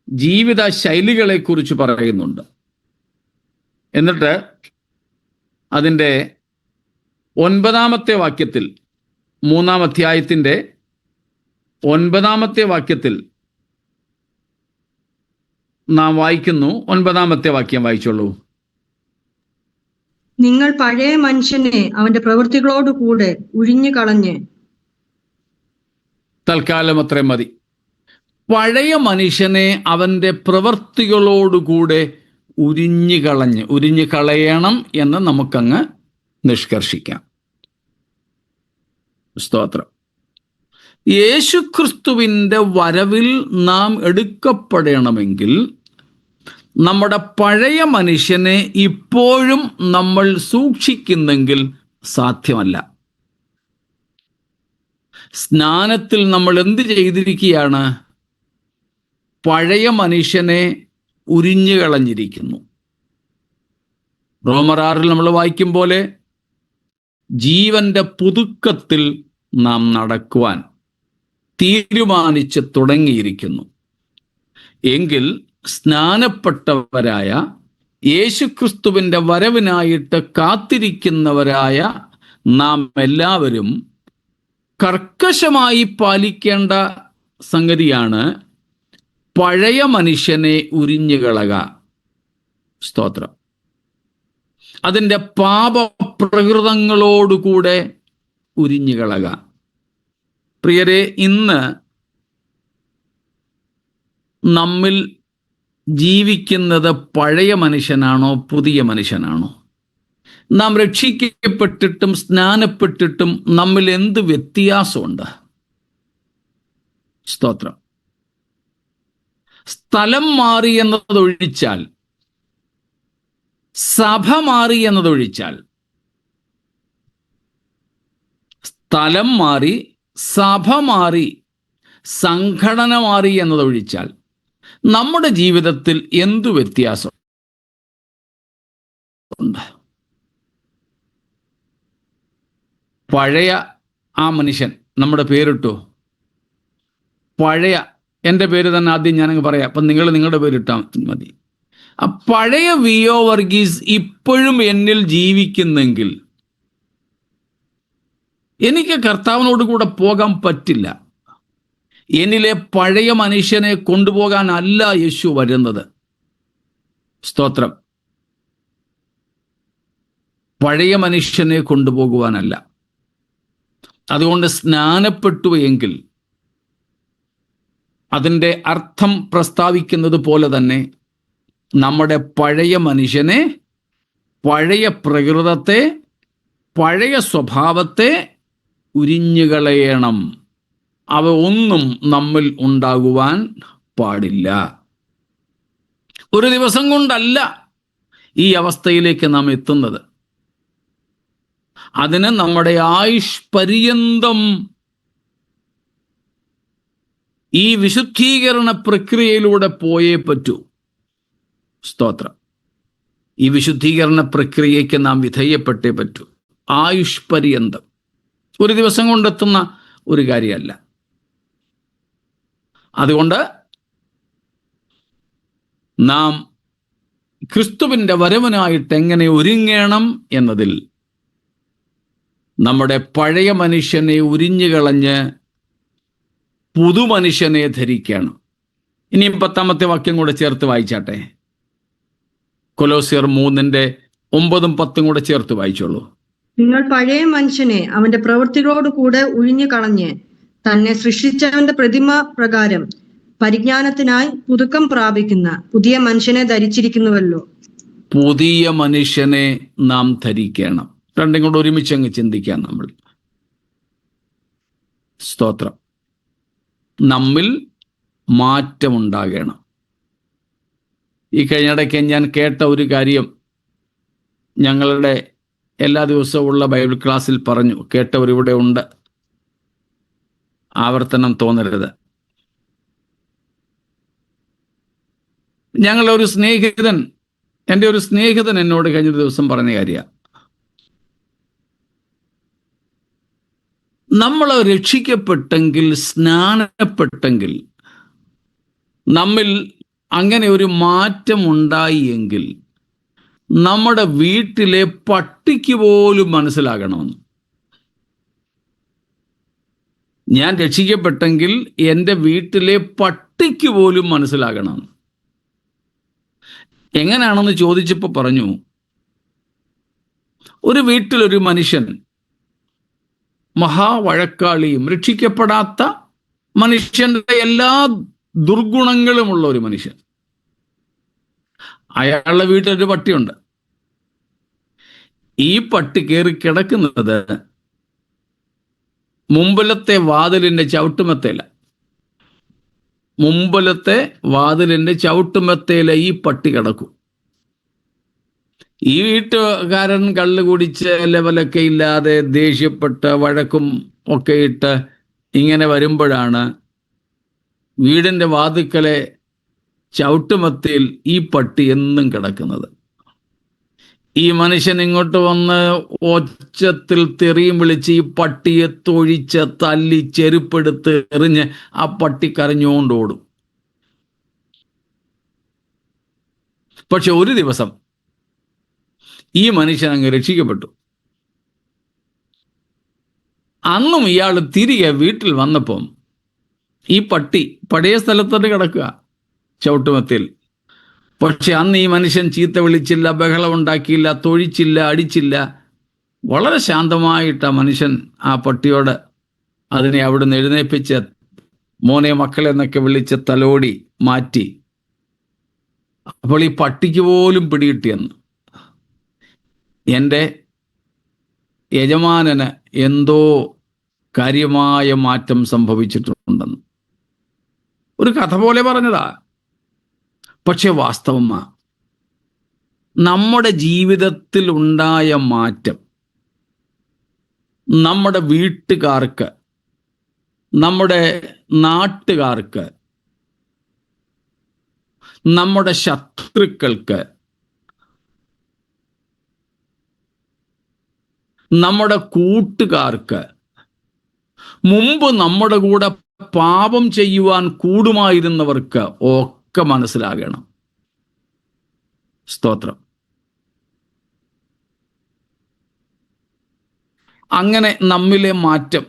ജീവിത ശൈലികളെക്കുറിച്ച് പറയുന്നുണ്ട്. എന്നിട്ട് അതിൻ്റെ 9-ാമത്തെ വാക്യത്തിൽ, 3-ാം അധ്യായത്തിൻ്റെ 9-ാമത്തെ വാക്യത്തിൽ നാം വായിക്കുന്നു. 9-ാമത്തെ വാക്യം വായിച്ചോളൂ. നിങ്ങൾ പഴയ മനുഷ്യനെ അവന്റെ പ്രവൃത്തികളോടുകൂടെ ഉഴിഞ്ഞു കളഞ്ഞ്. തൽക്കാലം അത്രയും മതി. പഴയ മനുഷ്യനെ അവൻ്റെ പ്രവൃത്തികളോടുകൂടെ ഉരിഞ്ഞു കളയണം എന്ന് നമുക്കങ്ങ് നിഷ്കർഷിക്കാം. സ്തോത്രം. യേശുക്രിസ്തുവിൻ്റെ വരവിൽ നാം എടുക്കപ്പെടണമെങ്കിൽ നമ്മുടെ പഴയ മനുഷ്യനെ ഇപ്പോഴും നമ്മൾ സൂക്ഷിക്കുന്നെങ്കിൽ സാധ്യമല്ല. സ്നാനത്തിൽ നമ്മൾ എന്ത് ചെയ്തിരിക്കുകയാണ്? പഴയ മനുഷ്യനെ ഉരിഞ്ഞു കളഞ്ഞിരിക്കുന്നു. റോമർ 6 നമ്മൾ വായിക്കും പോലെ ജീവന്റെ പുതുക്കത്തിൽ നാം നടക്കുവാൻ തീരുമാനിച്ച് തുടങ്ങിയിരിക്കുന്നു. എങ്കിൽ സ്നാനപ്പെട്ടവരായ, യേശുക്രിസ്തുവിൻ്റെ വരവിനായിട്ട് കാത്തിരിക്കുന്നവരായ നാം എല്ലാവരും കർക്കശമായി പാലിക്കേണ്ട സംഗതിയാണ് പഴയ മനുഷ്യനെ ഉരിഞ്ഞുകളക. സ്തോത്രം. അതിൻ്റെ പാപപ്രകൃതങ്ങളോടുകൂടെ ഉരിഞ്ഞുകളക. പ്രിയരെ, ഇന്ന് നമ്മിൽ ജീവിക്കുന്നത് പഴയ മനുഷ്യനാണോ പുതിയ മനുഷ്യനാണോ? നാം രക്ഷിക്കപ്പെട്ടിട്ടും സ്നാനപ്പെട്ടിട്ടും നമ്മിൽ എന്ത് വ്യത്യാസമുണ്ട്? സ്തോത്രം. സ്ഥലം മാറി എന്നതൊഴിച്ചാൽ, സഭ മാറി എന്നതൊഴിച്ചാൽ, സ്ഥലം മാറി, സഭ മാറി, സംഘടന മാറി എന്നതൊഴിച്ചാൽ നമ്മുടെ ജീവിതത്തിൽ എന്തു വ്യത്യാസം ഉണ്ട്? പഴയ ആ മനുഷ്യൻ, നമ്മുടെ പേരിട്ടു, പഴയ, എൻ്റെ പേര് തന്നെ ആദ്യം ഞാനങ്ങ് പറയാം, അപ്പം നിങ്ങൾ നിങ്ങളുടെ പേരിട്ടാൽ മതി. ആ പഴയ വിയോ വർഗീസ് ഇപ്പോഴും എന്നിൽ ജീവിക്കുന്നെങ്കിൽ എനിക്ക് കർത്താവിനോട് കൂടെ പോകാൻ പറ്റില്ല. എന്നിലെ പഴയ മനുഷ്യനെ കൊണ്ടുപോകാനല്ല യേശു വരുന്നത്. സ്തോത്രം. പഴയ മനുഷ്യനെ കൊണ്ടുപോകുവാനല്ല. അതുകൊണ്ട് സ്നാനപ്പെട്ടു എങ്കിൽ അതിൻ്റെ അർത്ഥം പ്രസ്താവിക്കുന്നത് പോലെ തന്നെ നമ്മുടെ പഴയ മനുഷ്യനെ, പഴയ പ്രകൃതത്തെ, പഴയ സ്വഭാവത്തെ ഉരിഞ്ഞുകളയണം. അവ ഒന്നും നമ്മിൽ ഉണ്ടാകുവാൻ പാടില്ല. ഒരു ദിവസം കൊണ്ടല്ല ഈ അവസ്ഥയിലേക്ക് നാം എത്തുന്നത്. അതിന് നമ്മുടെ ആയുഷ് പര്യന്തം ഈ വിശുദ്ധീകരണ പ്രക്രിയയിലൂടെ പോയേ പറ്റൂ. സ്തോത്രം. ഈ വിശുദ്ധീകരണ പ്രക്രിയയ്ക്ക് നാം വിധേയപ്പെട്ടേ പറ്റൂ. ആയുഷ് പര്യന്തം. ഒരു ദിവസം കൊണ്ടെത്തുന്ന ഒരു കാര്യമല്ല. അതുകൊണ്ട് നാം ക്രിസ്തുവിൻ്റെ വരവിനായിട്ട് എങ്ങനെ ഒരുങ്ങണം എന്നതിൽ നമ്മുടെ പഴയ മനുഷ്യനെ ഉരിഞ്ഞുകളഞ്ഞ് പുതുമനുഷ്യനെ ധരിക്കണം. ഇനിയും 10-ാമത്തെ വാക്യം കൂടെ ചേർത്ത് വായിച്ചാട്ടെ. കൊലോസ്യർ 3:9-10 കൂടെ ചേർത്ത് വായിച്ചോളൂ. നിങ്ങൾ പഴയ മനുഷ്യനെ അവന്റെ പ്രവൃത്തികളോട് കൂടെ ഉഴിഞ്ഞു കളഞ്ഞ് തന്നെ സൃഷ്ടിച്ചവന്റെ പ്രതിമ പ്രകാരം പരിജ്ഞാനത്തിനായി പുതുക്കം പ്രാപിക്കുന്ന പുതിയ മനുഷ്യനെ ധരിച്ചിരിക്കുന്നുവല്ലോ. പുതിയ മനുഷ്യനെ നാം ധരിക്കണം. രണ്ടും കൂടെ ഒരുമിച്ച് അങ്ങ് ചിന്തിക്കാം നമ്മൾ. സ്തോത്രം. നമ്മിൽ മാറ്റമുണ്ടാകണം. ഈ കഴിഞ്ഞിടയ്ക്ക് ഞാൻ കേട്ട ഒരു കാര്യം ഞങ്ങളുടെ എല്ലാ ദിവസവും ഉള്ള ബൈബിൾ ക്ലാസ്സിൽ പറഞ്ഞു. കേട്ടവരിവിടെ ഉണ്ട്, ആവർത്തനം തോന്നരുത്. എൻ്റെ ഒരു സ്നേഹിതൻ എന്നോട് കഴിഞ്ഞ ദിവസം പറഞ്ഞ കാര്യമാണ്. നമ്മൾ രക്ഷിക്കപ്പെട്ടെങ്കിൽ, സ്നാനപ്പെട്ടെങ്കിൽ, നമ്മിൽ അങ്ങനെ ഒരു മാറ്റം ഉണ്ടായി എങ്കിൽ നമ്മുടെ വീട്ടിലെ പട്ടിക്ക് പോലും മനസ്സിലാകണമെന്ന്. ഞാൻ രക്ഷിക്കപ്പെട്ടെങ്കിൽ എൻ്റെ വീട്ടിലെ പട്ടിക്ക് പോലും മനസ്സിലാകണം. എങ്ങനെയാണെന്ന് ചോദിച്ചപ്പോൾ പറഞ്ഞു, ഒരു വീട്ടിലൊരു മനുഷ്യൻ മഹാവഴക്കാളിയും രക്ഷിക്കപ്പെടാത്ത മനുഷ്യന്റെ എല്ലാ ദുർഗുണങ്ങളുമുള്ള ഒരു മനുഷ്യൻ. അയാളുടെ വീട്ടിലൊരു പട്ടിയുണ്ട്. ഈ പട്ടി കയറി കിടക്കുന്നത് മുമ്പിലത്തെ വാതിലിന്റെ ചവിട്ടുമെത്തയില. മുമ്പിലത്തെ വാതിലിന്റെ ചവിട്ടുമെത്തയില ഈ പട്ടി കിടക്കും. ഈ വീട്ടുകാരൻ കള്ള് കുടിച്ച് ലെവലൊക്കെ ഇല്ലാതെ ദേഷ്യപ്പെട്ട് വഴക്കും ഒക്കെ ഇട്ട് ഇങ്ങനെ വരുമ്പോഴാണ് വീടിൻ്റെ വാതിക്കലെ ചവിട്ടുമെത്തയിൽ ഈ പട്ടി എന്നും കിടക്കുന്നത്. ഈ മനുഷ്യൻ ഇങ്ങോട്ട് വന്ന് ഒച്ചത്തിൽ തെറിയും വിളിച്ച് ഈ പട്ടിയെ തൊഴിച്ച് തല്ലി ചെരുപ്പെടുത്ത് എറിഞ്ഞ് ആ പട്ടി കരഞ്ഞുകൊണ്ടോടും. പക്ഷെ ഒരു ദിവസം ഈ മനുഷ്യൻ അങ്ങ് രക്ഷിക്കപ്പെട്ടു. അന്നും ഇയാൾ തിരികെ വീട്ടിൽ വന്നപ്പം ഈ പട്ടി പഴയ സ്ഥലത്തോട്ട് കിടക്കുക, ചവിട്ടുമെത്തയിൽ. പക്ഷെ അന്ന് ഈ മനുഷ്യൻ ചീത്ത വിളിച്ചില്ല, ബഹളം ഉണ്ടാക്കിയില്ല, തൊഴിച്ചില്ല, അടിച്ചില്ല. വളരെ ശാന്തമായിട്ട് ആ മനുഷ്യൻ ആ പട്ടിയോട് അതിനെ അവിടുന്ന് എഴുന്നേൽപ്പിച്ച് മോനെ മക്കളെ എന്നൊക്കെ വിളിച്ച് തലോടി മാറ്റി. അപ്പോൾ ഈ പട്ടിക്ക് പോലും പിടികിട്ടിയെന്ന് എൻ്റെ യജമാനന് എന്തോ കാര്യമായ മാറ്റം സംഭവിച്ചിട്ടുണ്ടെന്ന്. ഒരു കഥ പോലെ പറഞ്ഞതാ, പക്ഷെ വാസ്തവമാ. നമ്മുടെ ജീവിതത്തിൽ ഉണ്ടായ മാറ്റം നമ്മുടെ വീട്ടുകാർക്ക്, നമ്മുടെ നാട്ടുകാർക്ക്, നമ്മുടെ ശത്രുക്കൾക്ക്, നമ്മുടെ കൂട്ടുകാർക്ക്, മുമ്പ് നമ്മുടെ കൂടെ പാപം ചെയ്യുവാൻ കൂടുമായിരുന്നവർക്ക് ഒക്കെ മനസ്സിലാകണം. സ്തോത്രം. അങ്ങനെ നമ്മിലെ മാറ്റം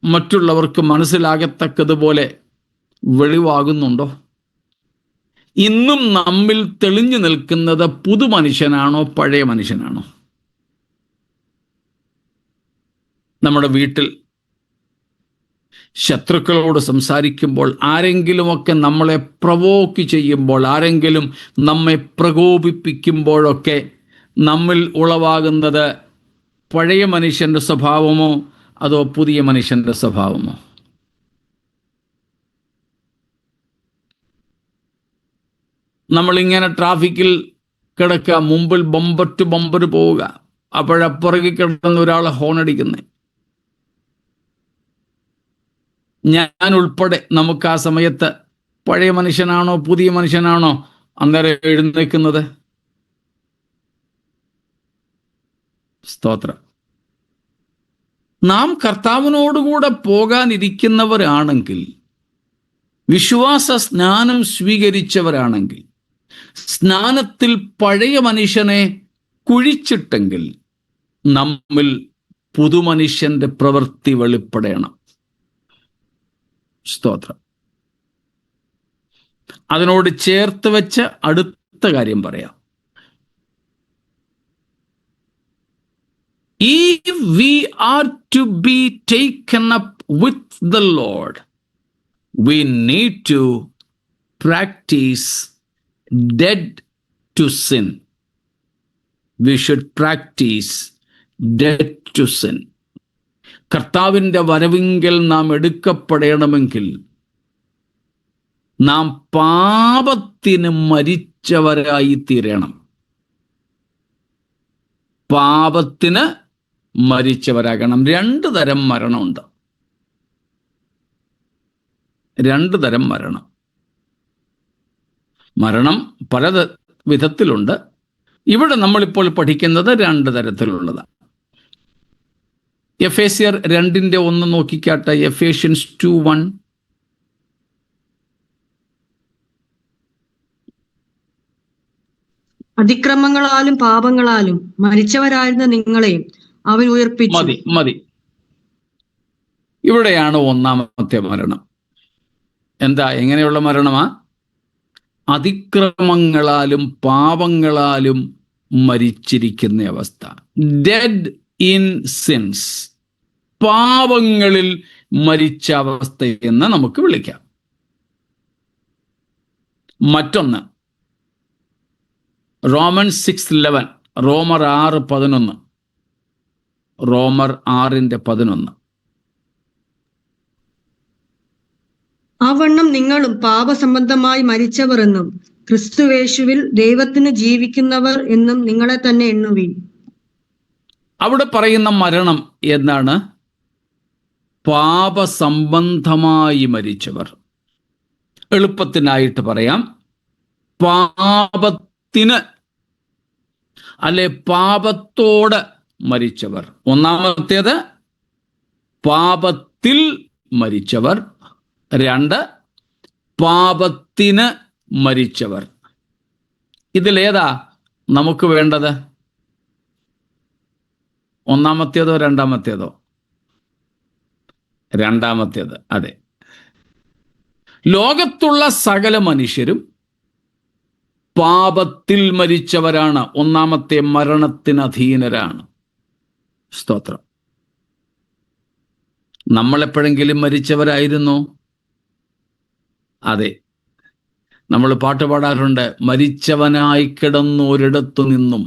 മറ്റുള്ളവർക്ക് മനസ്സിലാകത്തക്കതുപോലെ വെളിവാകുന്നുണ്ടോ? ഇന്നും നമ്മിൽ തെളിഞ്ഞു നിൽക്കുന്നത് പുതുമനുഷ്യനാണോ പഴയ മനുഷ്യനാണോ? നമ്മുടെ വീട്ടിൽ ശത്രുക്കളോട് സംസാരിക്കുമ്പോൾ, ആരെങ്കിലുമൊക്കെ നമ്മളെ പ്രവോക്ക് ചെയ്യുമ്പോൾ, ആരെങ്കിലും നമ്മെ പ്രകോപിപ്പിക്കുമ്പോഴൊക്കെ നമ്മിൽ ഉളവാകുന്നത് പഴയ മനുഷ്യൻ്റെ സ്വഭാവമോ അതോ പുതിയ മനുഷ്യൻ്റെ സ്വഭാവമോ? നമ്മളിങ്ങനെ ട്രാഫിക്കിൽ കിടക്കുക, മുമ്പിൽ ബമ്പർ ടു ബമ്പർ പോവുക, അപ്പോഴപ്പുറകിൽ കിടന്ന ഒരാളെ ഹോണടിക്കുന്നേ. ഞാൻ ഉൾപ്പെടെ നമുക്ക് ആ സമയത്ത് പഴയ മനുഷ്യനാണോ പുതിയ മനുഷ്യനാണോ അന്നേരം എഴുന്നേൽക്കുന്നത്? സ്തോത്രം. നാം കർത്താവിനോടുകൂടെ പോകാനിരിക്കുന്നവരാണെങ്കിൽ, വിശ്വാസ സ്നാനം സ്വീകരിച്ചവരാണെങ്കിൽ, സ്നാനത്തിൽ പഴയ മനുഷ്യനെ കുഴിച്ചിട്ടെങ്കിൽ നമ്മിൽ പുതുമനുഷ്യന്റെ പ്രവൃത്തി വെളിപ്പെടണം. സ്തോത്രം. അതിനോട് ചേർത്ത് വെച്ച് അടുത്ത കാര്യം പറയാം. If we are to be taken up with the Lord, we need to practice dead to sin. We should practice dead to sin. കർത്താവിൻ്റെ വരവിങ്കൽ നാം എടുക്കപ്പെടണമെങ്കിൽ നാം പാപത്തിന് മരിച്ചവരായി തീരണം. പാപത്തിന് മരിച്ചവരാകണം. രണ്ട് തരം മരണമുണ്ട്. രണ്ട് തരം മരണം. മരണം പല വിധത്തിലുണ്ട്. ഇവിടെ നമ്മളിപ്പോൾ പഠിക്കുന്നത് രണ്ട് തരത്തിലുള്ളതാണ്. എഫേസ്യർ 2:1 നോക്കിക്കാട്ടെ. എഫേഷ്യൻസ് 2:1. അതിക്രമങ്ങളാലും പാപങ്ങളാലും മരിച്ചവരായിരുന്ന നിങ്ങളെയും അവൻ ഉയർപ്പിച്ചു. മതി. ഇവിടെയാണ് ഒന്നാമത്തെ മരണം. എന്താ, എങ്ങനെയുള്ള മരണമാ? അതിക്രമങ്ങളാലും പാപങ്ങളാലും മരിച്ചിരിക്കുന്ന അവസ്ഥ. ഡെഡ് ഇൻ സിൻസ്, പാപങ്ങളിൽ മരിച്ച അവസ്ഥ എന്ന് നമുക്ക് വിളിക്കാം. മറ്റൊന്ന് റോമൻസ് 6:11, റോമർ 6:11, റോമർ 6:11. അവണ്ണം നിങ്ങളും പാപസംബന്ധമായി മരിച്ചവർ എന്നും ക്രിസ്തുവേശുവിൽ ദൈവത്തിന് ജീവിക്കുന്നവർ എന്നും നിങ്ങളെ തന്നെ എണ്ണുവീൻ. അവിടെ പറയുന്ന മരണം എന്താണ്? പാപസംബന്ധമായി മരിച്ചവർ. എളുപ്പത്തിനായിട്ട് പറയാം, പാപത്തിന് അല്ലെ പാപത്തോട് മരിച്ചവർ. ഒന്നാമത്തേത് പാപത്തിൽ മരിച്ചവർ, 2 പാപത്തിന് മരിച്ചവർ. ഇതിലേതാ നമുക്ക് വേണ്ടത്? ഒന്നാമത്തേതോ രണ്ടാമത്തേതോ? രണ്ടാമത്തേത്. അതെ, ലോകത്തുള്ള സകല മനുഷ്യരും പാപത്തിൽ മരിച്ചവരാണ്. ഒന്നാമത്തെ മരണത്തിന് അധീനരാണ്. സ്തോത്രം. നമ്മളെപ്പോഴെങ്കിലും മരിച്ചവരായിരുന്നോ? അതെ, നമ്മൾ പാട്ട് പാടാറുണ്ട്, മരിച്ചവനായി കിടന്നു ഒരിടത്തു നിന്നും.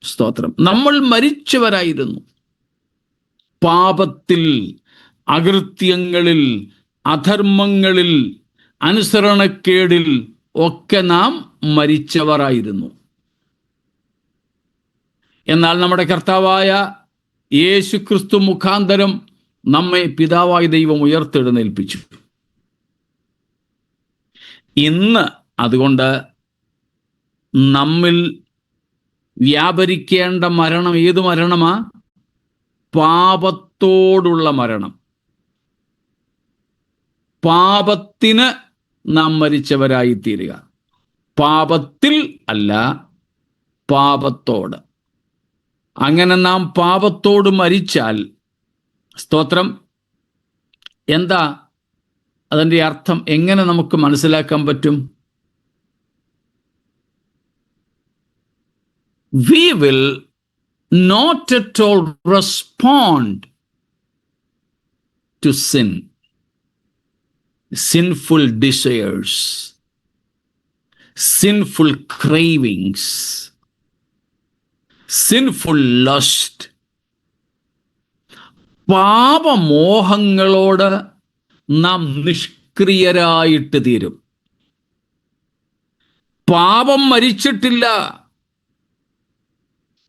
സ്തോത്രം. നമ്മൾ മരിച്ചവരായിരുന്നു. പാപത്തിൽ, അകൃത്യങ്ങളിൽ, അധർമ്മങ്ങളിൽ, അനുസരണക്കേടിൽ ഒക്കെ നാം മരിച്ചവരായിരുന്നു. എന്നാൽ നമ്മുടെ കർത്താവായ യേശു ക്രിസ്തു മുഖാന്തരം നമ്മെ പിതാവായ ദൈവം ഉയർത്തെഴുന്നേൽപ്പിച്ചു. ഇന്ന് അതുകൊണ്ട് നമ്മിൽ വ്യാപരിക്കേണ്ട മരണം ഏതു മരണമാ? പാപത്തോടുള്ള മരണം. പാപത്തിന് നാം മരിച്ചവരായിത്തീരുക. പാപത്തിൽ അല്ല, പാപത്തോട്. അങ്ങനെ നാം പാപത്തോട് മരിച്ചാൽ, സ്തോത്രം, എന്താ അതിൻ്റെ അർത്ഥം? എങ്ങനെ നമുക്ക് മനസ്സിലാക്കാൻ പറ്റും? We will not at all respond to sin, sinful desires, sinful cravings, sinful lust. പാപമോഹങ്ങളോട് നാം നിഷ്ക്രിയരായിട്ട് തീരും. പാപം മരിച്ചിട്ടില്ല,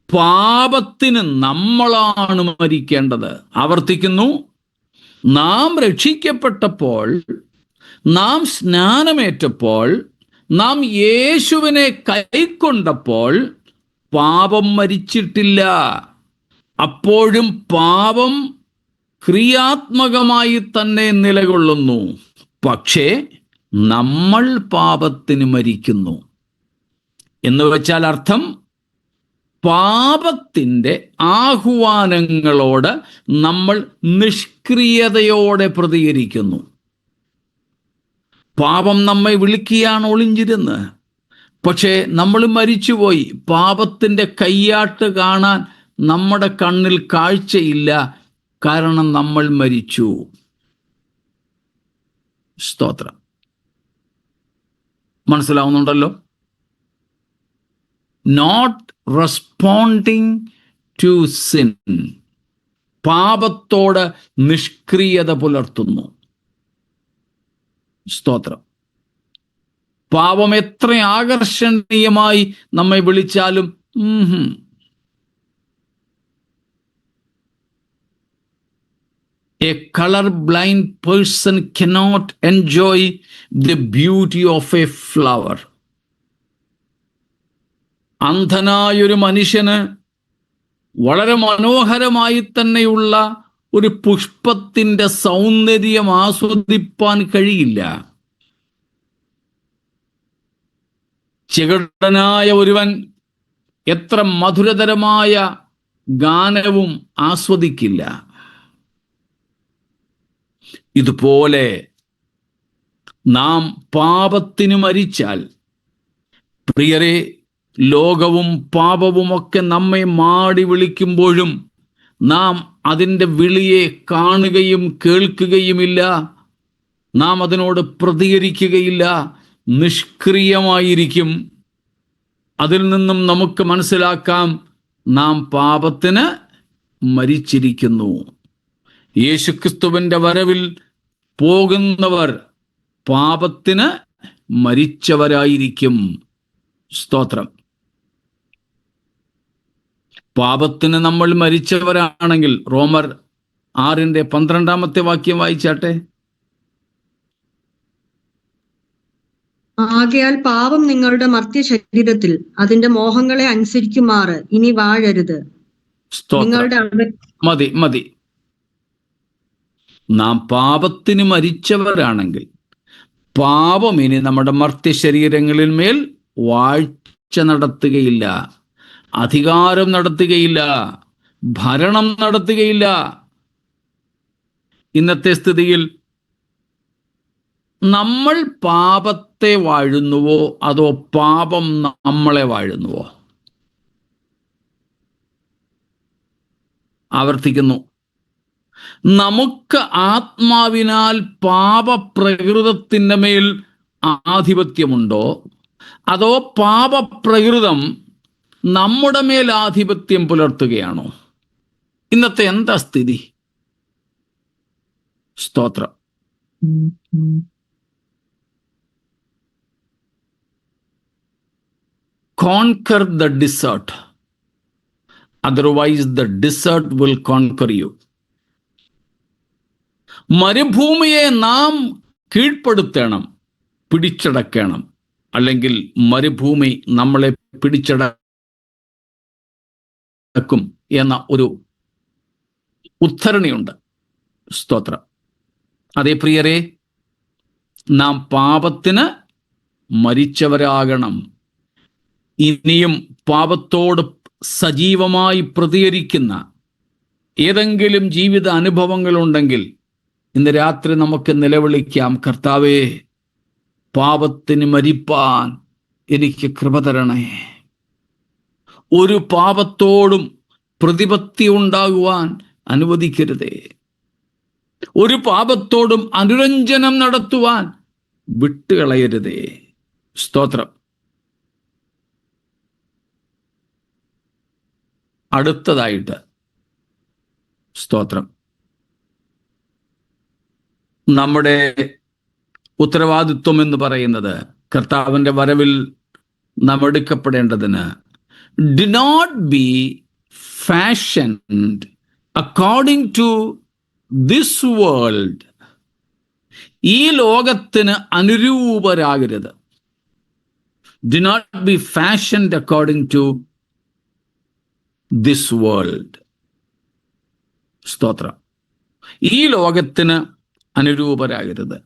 പാപത്തിന് നമ്മളാണ് മരിക്കേണ്ടത്. ആവർത്തിക്കുന്നു, നാം രക്ഷിക്കപ്പെട്ടപ്പോൾ, നാം സ്നാനമേറ്റപ്പോൾ, നാം യേശുവിനെ കൈക്കൊണ്ടപ്പോൾ പാപം മരിച്ചിട്ടില്ല. അപ്പോഴും പാപം ക്രിയാത്മകമായി തന്നെ നിലകൊള്ളുന്നു. പക്ഷേ നമ്മൾ പാപത്തിന് മരിക്കുന്നു എന്ന് വെച്ചാൽ അർത്ഥം, പാപത്തിൻ്റെ ആഹ്വാനങ്ങളോട് നമ്മൾ നിഷ്ക്രിയതയോടെ പ്രതികരിക്കുന്നു. പാപം നമ്മെ വിളിക്കുകയാണ് ഒളിഞ്ഞിരുന്ന്. പക്ഷേ നമ്മൾ മരിച്ചുപോയി. പാപത്തിൻ്റെ കയ്യാട്ട് കാണാൻ നമ്മുടെ കണ്ണിൽ കാഴ്ചയില്ല, കാരണം നമ്മൾ മരിച്ചു. സ്തോത്രം. മനസ്സിലാവുന്നുണ്ടല്ലോ? നോട്ട് റെസ്പോണ്ടിങ് ടു സിൻ, പാപത്തോട് നിഷ്ക്രിയത പുലർത്തുന്നു. സ്തോത്രം. പാപം എത്ര ആകർഷണീയമായി നമ്മെ വിളിച്ചാലും A color-blind person cannot enjoy the beauty of a flower. അന്ധനായൊരു മനുഷ്യന് വളരെ മനോഹരമായി തന്നെയുള്ള ഒരു പുഷ്പത്തിന്റെ സൗന്ദര്യം ആസ്വദിപ്പാൻ കഴിയില്ല. ചെകിടനായ ഒരുവൻ എത്ര മധുരതരമായ ഗാനവും ആസ്വദിക്കില്ല. ഇതുപോലെ നാം പാപത്തിന് മരിച്ചാൽ, പ്രിയരെ, ലോകവും പാപവുമൊക്കെ നമ്മെ മാടി വിളിക്കുമ്പോഴും നാം അതിൻ്റെ വിളിയെ കാണുകയും കേൾക്കുകയുമില്ല. നാം അതിനോട് പ്രതികരിക്കുകയില്ല, നിഷ്ക്രിയമായിരിക്കും. അതിൽ നിന്നും നമുക്ക് മനസ്സിലാക്കാം, നാം പാപത്തിന് മരിച്ചിരിക്കുന്നു. യേശുക്രിസ്തുവിൻ്റെ വരവിൽ പോകുന്നവർ പാപത്തിന് മരിച്ചവരായിരിക്കും. സ്തോത്രം. പാപത്തിന് നമ്മൾ മരിച്ചവരാണെങ്കിൽ റോമർ 6:12 വായിച്ചാട്ടെ. ആകയാൽ പാപം നിങ്ങളുടെ മർത്യ ശരീരത്തിൽ അതിന്റെ മോഹങ്ങളെ അനുസരിക്കുമാറ് ഇനി വാഴരുത്. മതി. നാം പാപത്തിന് മരിച്ചവരാണെങ്കിൽ പാപം ഇനി നമ്മുടെ മർത്യ ശരീരങ്ങളിൽ മേൽ വാഴ്ച നടത്തുകയില്ല, അധികാരം നടത്തുകയില്ല, ഭരണം നടത്തുകയില്ല. ഇന്നത്തെ സ്ഥിതിയിൽ നമ്മൾ പാപത്തെ വാഴുന്നുവോ അതോ പാപം നമ്മളെ വാഴുന്നുവോ? ആവർത്തിക്കുന്നു, നമുക്ക് ആത്മാവിനാൽ പാപപ്രകൃതത്തിൻ്റെ മേൽ ആധിപത്യമുണ്ടോ അതോ പാപപ്രകൃതം നമ്മുടെ മേൽ ആധിപത്യം പുലർത്തുകയാണോ? ഇന്നത്തെ എന്താ സ്ഥിതി? സ്തോത്രം. Conquer the desert, otherwise the desert will conquer you. മരുഭൂമിയെ നാം കീഴ്പ്പെടുത്തണം, പിടിച്ചടക്കണം, അല്ലെങ്കിൽ മരുഭൂമി നമ്മളെ പിടിച്ചടക്കും എന്ന ഒരു ഉദ്ധരണിയുണ്ട്. സ്തോത്രം. അതേ പ്രിയരെ, നാം പാപത്തിന് മരിച്ചവരാകണം. ഇനിയും പാപത്തോട് സജീവമായി പ്രതികരിക്കുന്ന ഏതെങ്കിലും ജീവിത അനുഭവങ്ങളുണ്ടെങ്കിൽ ഇന്ന് രാത്രി നമുക്ക് നിലവിളിക്കാം, കർത്താവേ, പാപത്തിന് മരിപ്പാൻ എനിക്ക് കൃപ തരണേ. ഒരു പാപത്തോടും പ്രതിപത്തി ഉണ്ടാകുവാൻ അനുവദിക്കരുതേ. ഒരു പാപത്തോടും അനുരഞ്ജനം നടത്തുവാൻ വിട്ടുകളയരുതേ. സ്തോത്രം. അടുത്തതായിട്ട് സ്തോത്രം, നമ്മുടെ ഉത്തരവാദിത്വം എന്ന് പറയുന്നത് കർത്താവിൻ്റെ വരവിൽ നാം എടുക്കപ്പെടേണ്ടതിന് do not be fashioned according to this world. ഈ ലോകത്തിന് അനുരൂപരാകരുത്. Do not be fashioned according to this world. സ്തോത്രം. ഈ ലോകത്തിന് അനുരൂപരാകരുത്.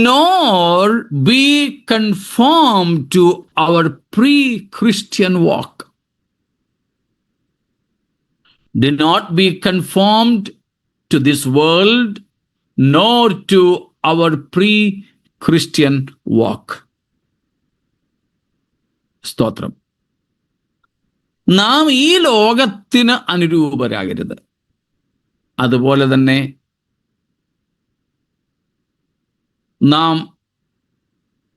Nor be conformed to our pre-Christian walk. Do not be conformed to this world, nor to our pre-Christian walk. സ്തോത്രം. നാം ഈ ലോകത്തിന് അനുരൂപരാകരുത്. അതുപോലെ തന്നെ നാം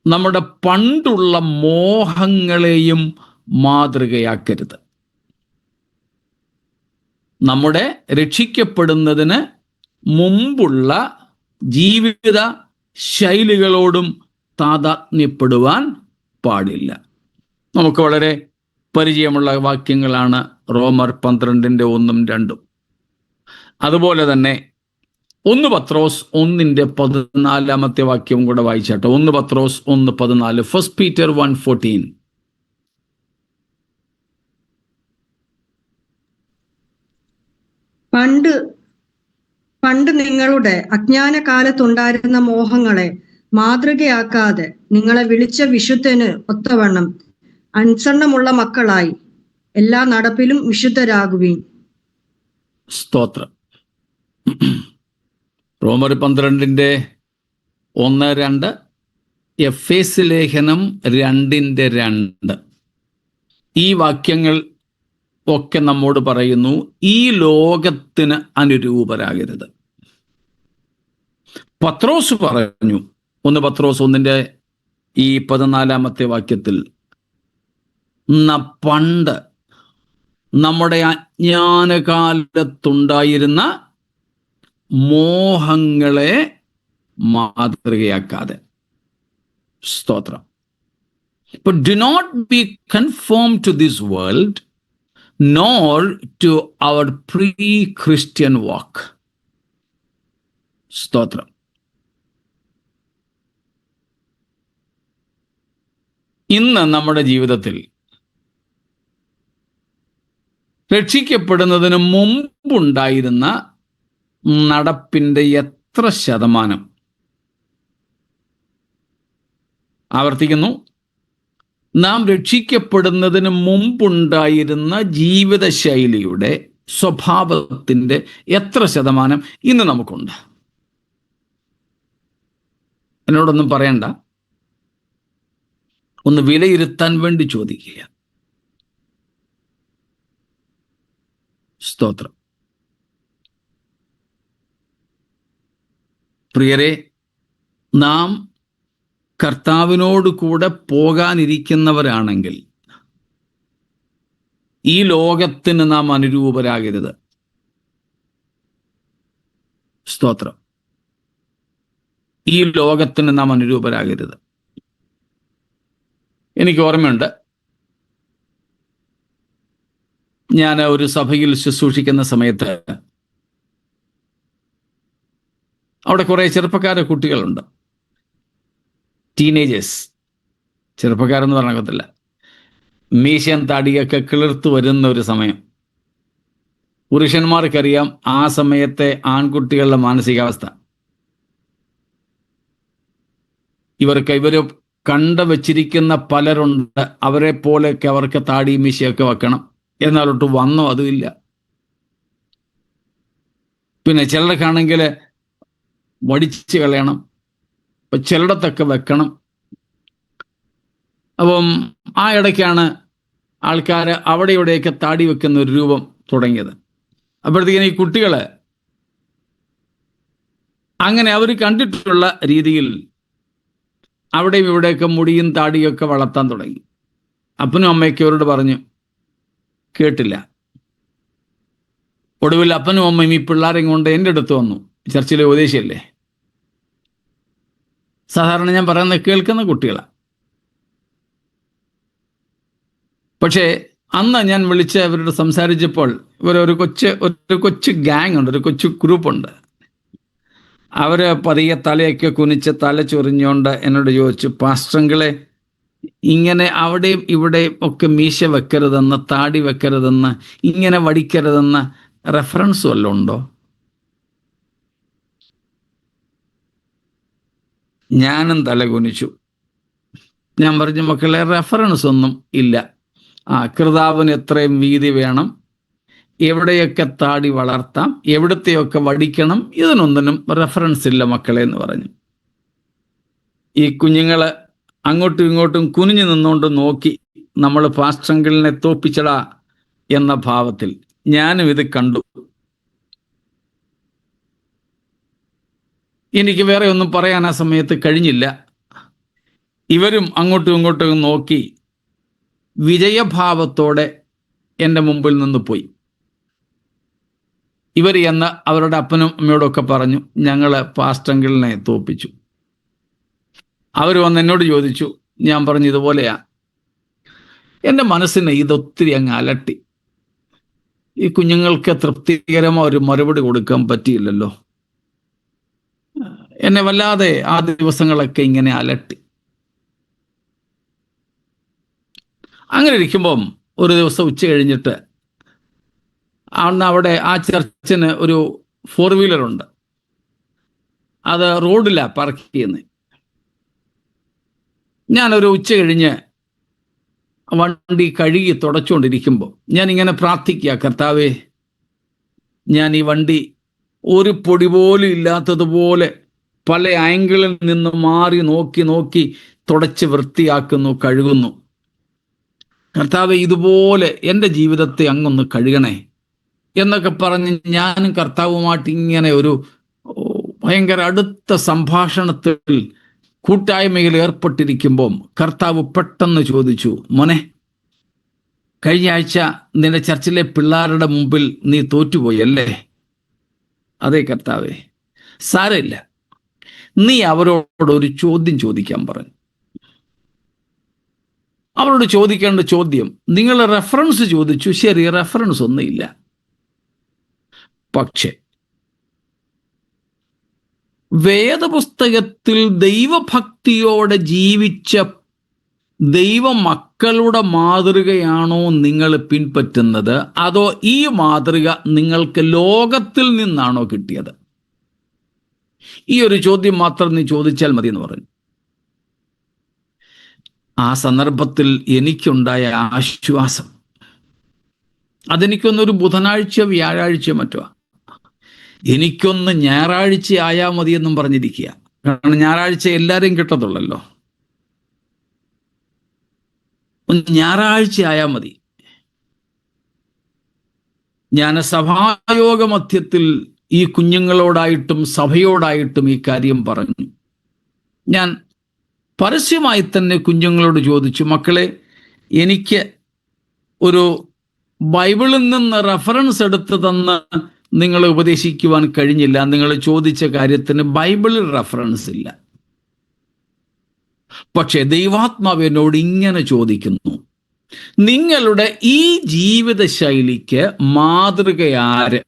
നമ്മുടെ പണ്ടുള്ള മോഹങ്ങളെയും മാതൃകയാക്കരുത്. നമ്മുടെ രക്ഷിക്കപ്പെടുന്നതിന് മുമ്പുള്ള ജീവിത ശൈലികളോടും താതാത്മ്യപ്പെടുവാൻ പാടില്ല. നമുക്ക് വളരെ പരിചയമുള്ള വാക്യങ്ങളാണ് റോമർ 12:1-2. അതുപോലെ തന്നെ 1 പത്രോസ് 1:14 കൂടെ വായിച്ചാട്ടെ. 1 പത്രോസ് 1:14. 1 Peter 1:14. പണ്ട് നിങ്ങളുടെ അജ്ഞാനകാലത്തുണ്ടായിരുന്ന മോഹങ്ങളെ മാതൃകയാക്കാതെ നിങ്ങളെ വിളിച്ച വിശുദ്ധന് ഒത്തവണ്ണം അനുസരണമുള്ള മക്കളായി എല്ലാ നടപ്പിലും വിശുദ്ധരാകുവീൻ. സ്തോത്രം. റോമർ 12:1-2, എഫേസ് ലേഖനം 2:2. ഈ വാക്യങ്ങൾ ഒക്കെ നമ്മോട് പറയുന്നു, ഈ ലോകത്തിന് അനുരൂപരാകരുത്. പത്രോസ് പറഞ്ഞു, 1 പത്രോസ് 1:14 വാക്യത്തിൽ, പണ്ട് നമ്മുടെ അജ്ഞാനകാലത്തുണ്ടായിരുന്ന മോഹങ്ങളെ മാതൃകയാക്കാതെ. സ്തോത്രം. But do not be conformed to this world, nor to our pre-Christian walk. സ്തോത്രം. ഇന്ന് നമ്മുടെ ജീവിതത്തിൽ രക്ഷിക്കപ്പെടുന്നതിന് മുമ്പുണ്ടായിരുന്ന നടപ്പിൻ്റെ എത്ര ശതമാനം, ആവർത്തിക്കുന്നു, നാം രക്ഷിക്കപ്പെടുന്നതിന് മുമ്പുണ്ടായിരുന്ന ജീവിതശൈലിയുടെ സ്വഭാവത്തിൻ്റെ എത്ര ശതമാനം ഇന്ന് നമുക്കുണ്ട്? എന്നോടൊന്നും പറയണ്ട, ഒന്ന് വിലയിരുത്താൻ വേണ്ടി ചോദിക്കുക. സ്തോത്രം. പ്രിയരെ, നാം കർത്താവിനോട് കൂടെ പോകാനിരിക്കുന്നവരാണെങ്കിൽ ഈ ലോകത്തിന് നാം അനുരൂപരാകരുത്. സ്തോത്രം. ഈ ലോകത്തിന് നാം അനുരൂപരാകരുത്. എനിക്ക് ഓർമ്മയുണ്ട്, ഞാൻ ഒരു സഭയിൽ ശുശ്രൂഷിക്കുന്ന സമയത്ത് അവിടെ കുറേ ചെറുപ്പക്കാരെ കുട്ടികളുണ്ട്, ടീനേജേഴ്സ്. ചെറുപ്പക്കാരെന്ന് പറഞ്ഞാൽ മീശൻ താടിയൊക്കെ കിളിർത്തു വരുന്ന ഒരു സമയം. പുരുഷന്മാർക്കറിയാം ആ സമയത്തെ ആൺകുട്ടികളുടെ മാനസികാവസ്ഥ. ഇവർ കണ്ടുവച്ചിരിക്കുന്ന പലരുണ്ട്, അവരെ പോലെയൊക്കെ അവർക്ക് താടി മീശയൊക്കെ വെക്കണം, എന്നാലൊട്ട് വന്നോ അതുമില്ല. പിന്നെ ചിലർക്കാണെങ്കിൽ വടിച്ച് കളയണം, അപ്പം ചിലടത്തൊക്കെ വെക്കണം. അപ്പം ആ ഇടയ്ക്കാണ് ആൾക്കാർ അവിടെ ഇവിടെയൊക്കെ താടി വെക്കുന്ന ഒരു രൂപം തുടങ്ങിയത്. അപ്പോഴത്തേക്കിന് ഈ കുട്ടികൾ അങ്ങനെ അവർ കണ്ടിട്ടുള്ള രീതിയിൽ അവിടെയും ഇവിടെയൊക്കെ മുടിയും താടിയൊക്കെ വളർത്താൻ തുടങ്ങി. അപ്പനും അമ്മയൊക്കെ അവരോട് പറഞ്ഞു, കേട്ടില്ല. ഒടുവിൽ അപ്പനും അമ്മയും ഈ പിള്ളേരെയും കൊണ്ട് എൻ്റെ അടുത്ത് വന്നു. ചർച്ചിലെ ഉപദേശിയല്ലേ, സാധാരണ ഞാൻ പറയുന്നത് കേൾക്കുന്ന കുട്ടികളാണ്. പക്ഷേ അന്ന് ഞാൻ വിളിച്ച് അവരോട് സംസാരിച്ചപ്പോൾ ഇവരൊരു കൊച്ചു ഗ്യാങ് ഉണ്ട്, ഒരു കൊച്ചു ഗ്രൂപ്പുണ്ട്. അവർ പതിയെ തലയൊക്കെ കുനിച്ച് തല ചൊറിഞ്ഞുകൊണ്ട് എന്നോട് ചോദിച്ചു, പാസ്റ്ററങ്കിളെ, ഇങ്ങനെ അവിടെയും ഇവിടെയും ഒക്കെ മീശ വെക്കരുതെന്ന്, താടി വെക്കരുതെന്ന്, ഇങ്ങനെ വടിക്കരുതെന്ന് റെഫറൻസ് വല്ലതും ഉണ്ടോ? ഞാനും തല കുനിച്ചു. ഞാൻ പറഞ്ഞു, മക്കളെ, റെഫറൻസ് ഒന്നും ഇല്ല. കർത്താവിന് എത്രയും വീതി വേണം, എവിടെയൊക്കെ താടി വളർത്താം, എവിടത്തെയൊക്കെ വടിക്കണം, ഇതിനൊന്നിനും റെഫറൻസ് ഇല്ല മക്കളെ എന്ന് പറഞ്ഞു. ഈ കുഞ്ഞുങ്ങൾ അങ്ങോട്ടും ഇങ്ങോട്ടും കുനിഞ്ഞു നിന്നുകൊണ്ട് നോക്കി, നമ്മൾ പാസ്റ്ററങ്കിളിനെ തോപ്പിച്ചടാ എന്ന ഭാവത്തിൽ. ഞാനും ഇത് കണ്ടു. എനിക്ക് വേറെ ഒന്നും പറയാൻ ആ സമയത്ത് കഴിഞ്ഞില്ല. ഇവരും അങ്ങോട്ടും ഇങ്ങോട്ടും നോക്കി വിജയഭാവത്തോടെ എൻ്റെ മുമ്പിൽ നിന്ന് പോയി. ഇവർ എന്ന് അവരുടെ അപ്പനും അമ്മയോടൊക്കെ പറഞ്ഞു, ഞങ്ങൾ പാസ്റ്ററങ്കിളിനെ തോപ്പിച്ചു. അവർ വന്ന് എന്നോട് ചോദിച്ചു. ഞാൻ പറഞ്ഞു, ഇതുപോലെയാ. എൻ്റെ മനസ്സിന് ഇതൊത്തിരി അങ്ങ് അലട്ടി. ഈ കുഞ്ഞുങ്ങൾക്ക് തൃപ്തികരമായ ഒരു മറുപടി കൊടുക്കാൻ പറ്റിയില്ലല്ലോ. എന്നെ വല്ലാതെ ആ ദിവസങ്ങളൊക്കെ ഇങ്ങനെ അലട്ടി. അങ്ങനെ ഇരിക്കുമ്പം ഒരു ദിവസം ഉച്ച കഴിഞ്ഞിട്ട് അന്ന് അവിടെ ആ ചർച്ചിന് ഒരു 4 വീലറുണ്ട്. അത് റോഡിലാണ് പാർക്ക് ചെയ്യുന്നത്. ഞാനൊരു ഉച്ച കഴിഞ്ഞ് വണ്ടി കഴുകി തുടച്ചുകൊണ്ടിരിക്കുമ്പോൾ ഞാനിങ്ങനെ പ്രാർത്ഥിക്കുക, കർത്താവേ, ഞാൻ ഈ വണ്ടി ഒരു പൊടി പോലും ഇല്ലാത്തതുപോലെ പല ആംഗിളിൽ നിന്ന് മാറി നോക്കി നോക്കി തുടച്ച് വൃത്തിയാക്കുന്നു, കഴുകുന്നു. കർത്താവേ, ഇതുപോലെ എൻ്റെ ജീവിതത്തെ അങ്ങൊന്ന് കഴുകണേ എന്നൊക്കെ പറഞ്ഞ് ഞാനും കർത്താവുമായിട്ട് ഇങ്ങനെ ഒരു ഭയങ്കര അടുത്ത സംഭാഷണത്തിൽ കൂട്ടായ്മയിൽ ഏർപ്പെട്ടിരിക്കുമ്പം കർത്താവ് പെട്ടെന്ന് ചോദിച്ചു, മോനെ, കഴിഞ്ഞ ആഴ്ച നിന്റെ ചർച്ചിലെ പിള്ളേരുടെ മുമ്പിൽ നീ തോറ്റുപോയി അല്ലേ? അതെ കർത്താവേ. സാരമില്ല, നീ അവരോട് ഒരു ചോദ്യം ചോദിക്കാൻ പറഞ്ഞു. അവരോട് ചോദിക്കേണ്ട ചോദ്യം, നിങ്ങൾ റെഫറൻസ് ചോദിച്ചു, ശരി, റെഫറൻസ് ഒന്നുമില്ല. പക്ഷെ വേദപുസ്തകത്തിൽ ദൈവഭക്തിയോടെ ജീവിച്ച ദൈവമക്കളുടെ മാതൃകയാണോ നിങ്ങൾ പിൻപറ്റുന്നത്, അതോ ഈ മാതൃക നിങ്ങൾക്ക് ലോകത്തിൽ നിന്നാണോ കിട്ടിയത്? ഈ ഒരു ചോദ്യം മാത്രം നീ ചോദിച്ചാൽ മതി എന്ന് പറഞ്ഞു. ആ സന്ദർഭത്തിൽ എനിക്കുണ്ടായ ആശ്വാസം, അതെനിക്കൊന്നൊരു ബുധനാഴ്ച വ്യാഴാഴ്ച മറ്റോ, എനിക്കൊന്ന് ഞായറാഴ്ച ആയാൽ മതിയെന്നും പറഞ്ഞിരിക്കുക. കാരണം ഞായറാഴ്ച എല്ലാവരെയും കിട്ടത്തുള്ളല്ലോ. ഒന്ന് ഞായറാഴ്ച ആയാൽ മതി. ഞാൻ സഭായോഗ മധ്യത്തിൽ ഈ കുഞ്ഞുങ്ങളോടായിട്ടും സഭയോടായിട്ടും ഈ കാര്യം പറഞ്ഞു. ഞാൻ പരസ്യമായി തന്നെ കുഞ്ഞുങ്ങളോട് ചോദിച്ചു, മക്കളെ, എനിക്ക് ഒരു ബൈബിളിൽ നിന്ന് റെഫറൻസ് എടുത്ത് തന്ന് നിങ്ങളെ ഉപദേശിക്കുവാൻ കഴിഞ്ഞില്ല. നിങ്ങൾ ചോദിച്ച കാര്യത്തിന് ബൈബിളിൽ റെഫറൻസ് ഇല്ല. പക്ഷെ ദൈവാത്മാവ് എന്നോട് ഇങ്ങനെ ചോദിക്കുന്നു, നിങ്ങളുടെ ഈ ജീവിത ശൈലിക്ക് മാതൃകയാര്?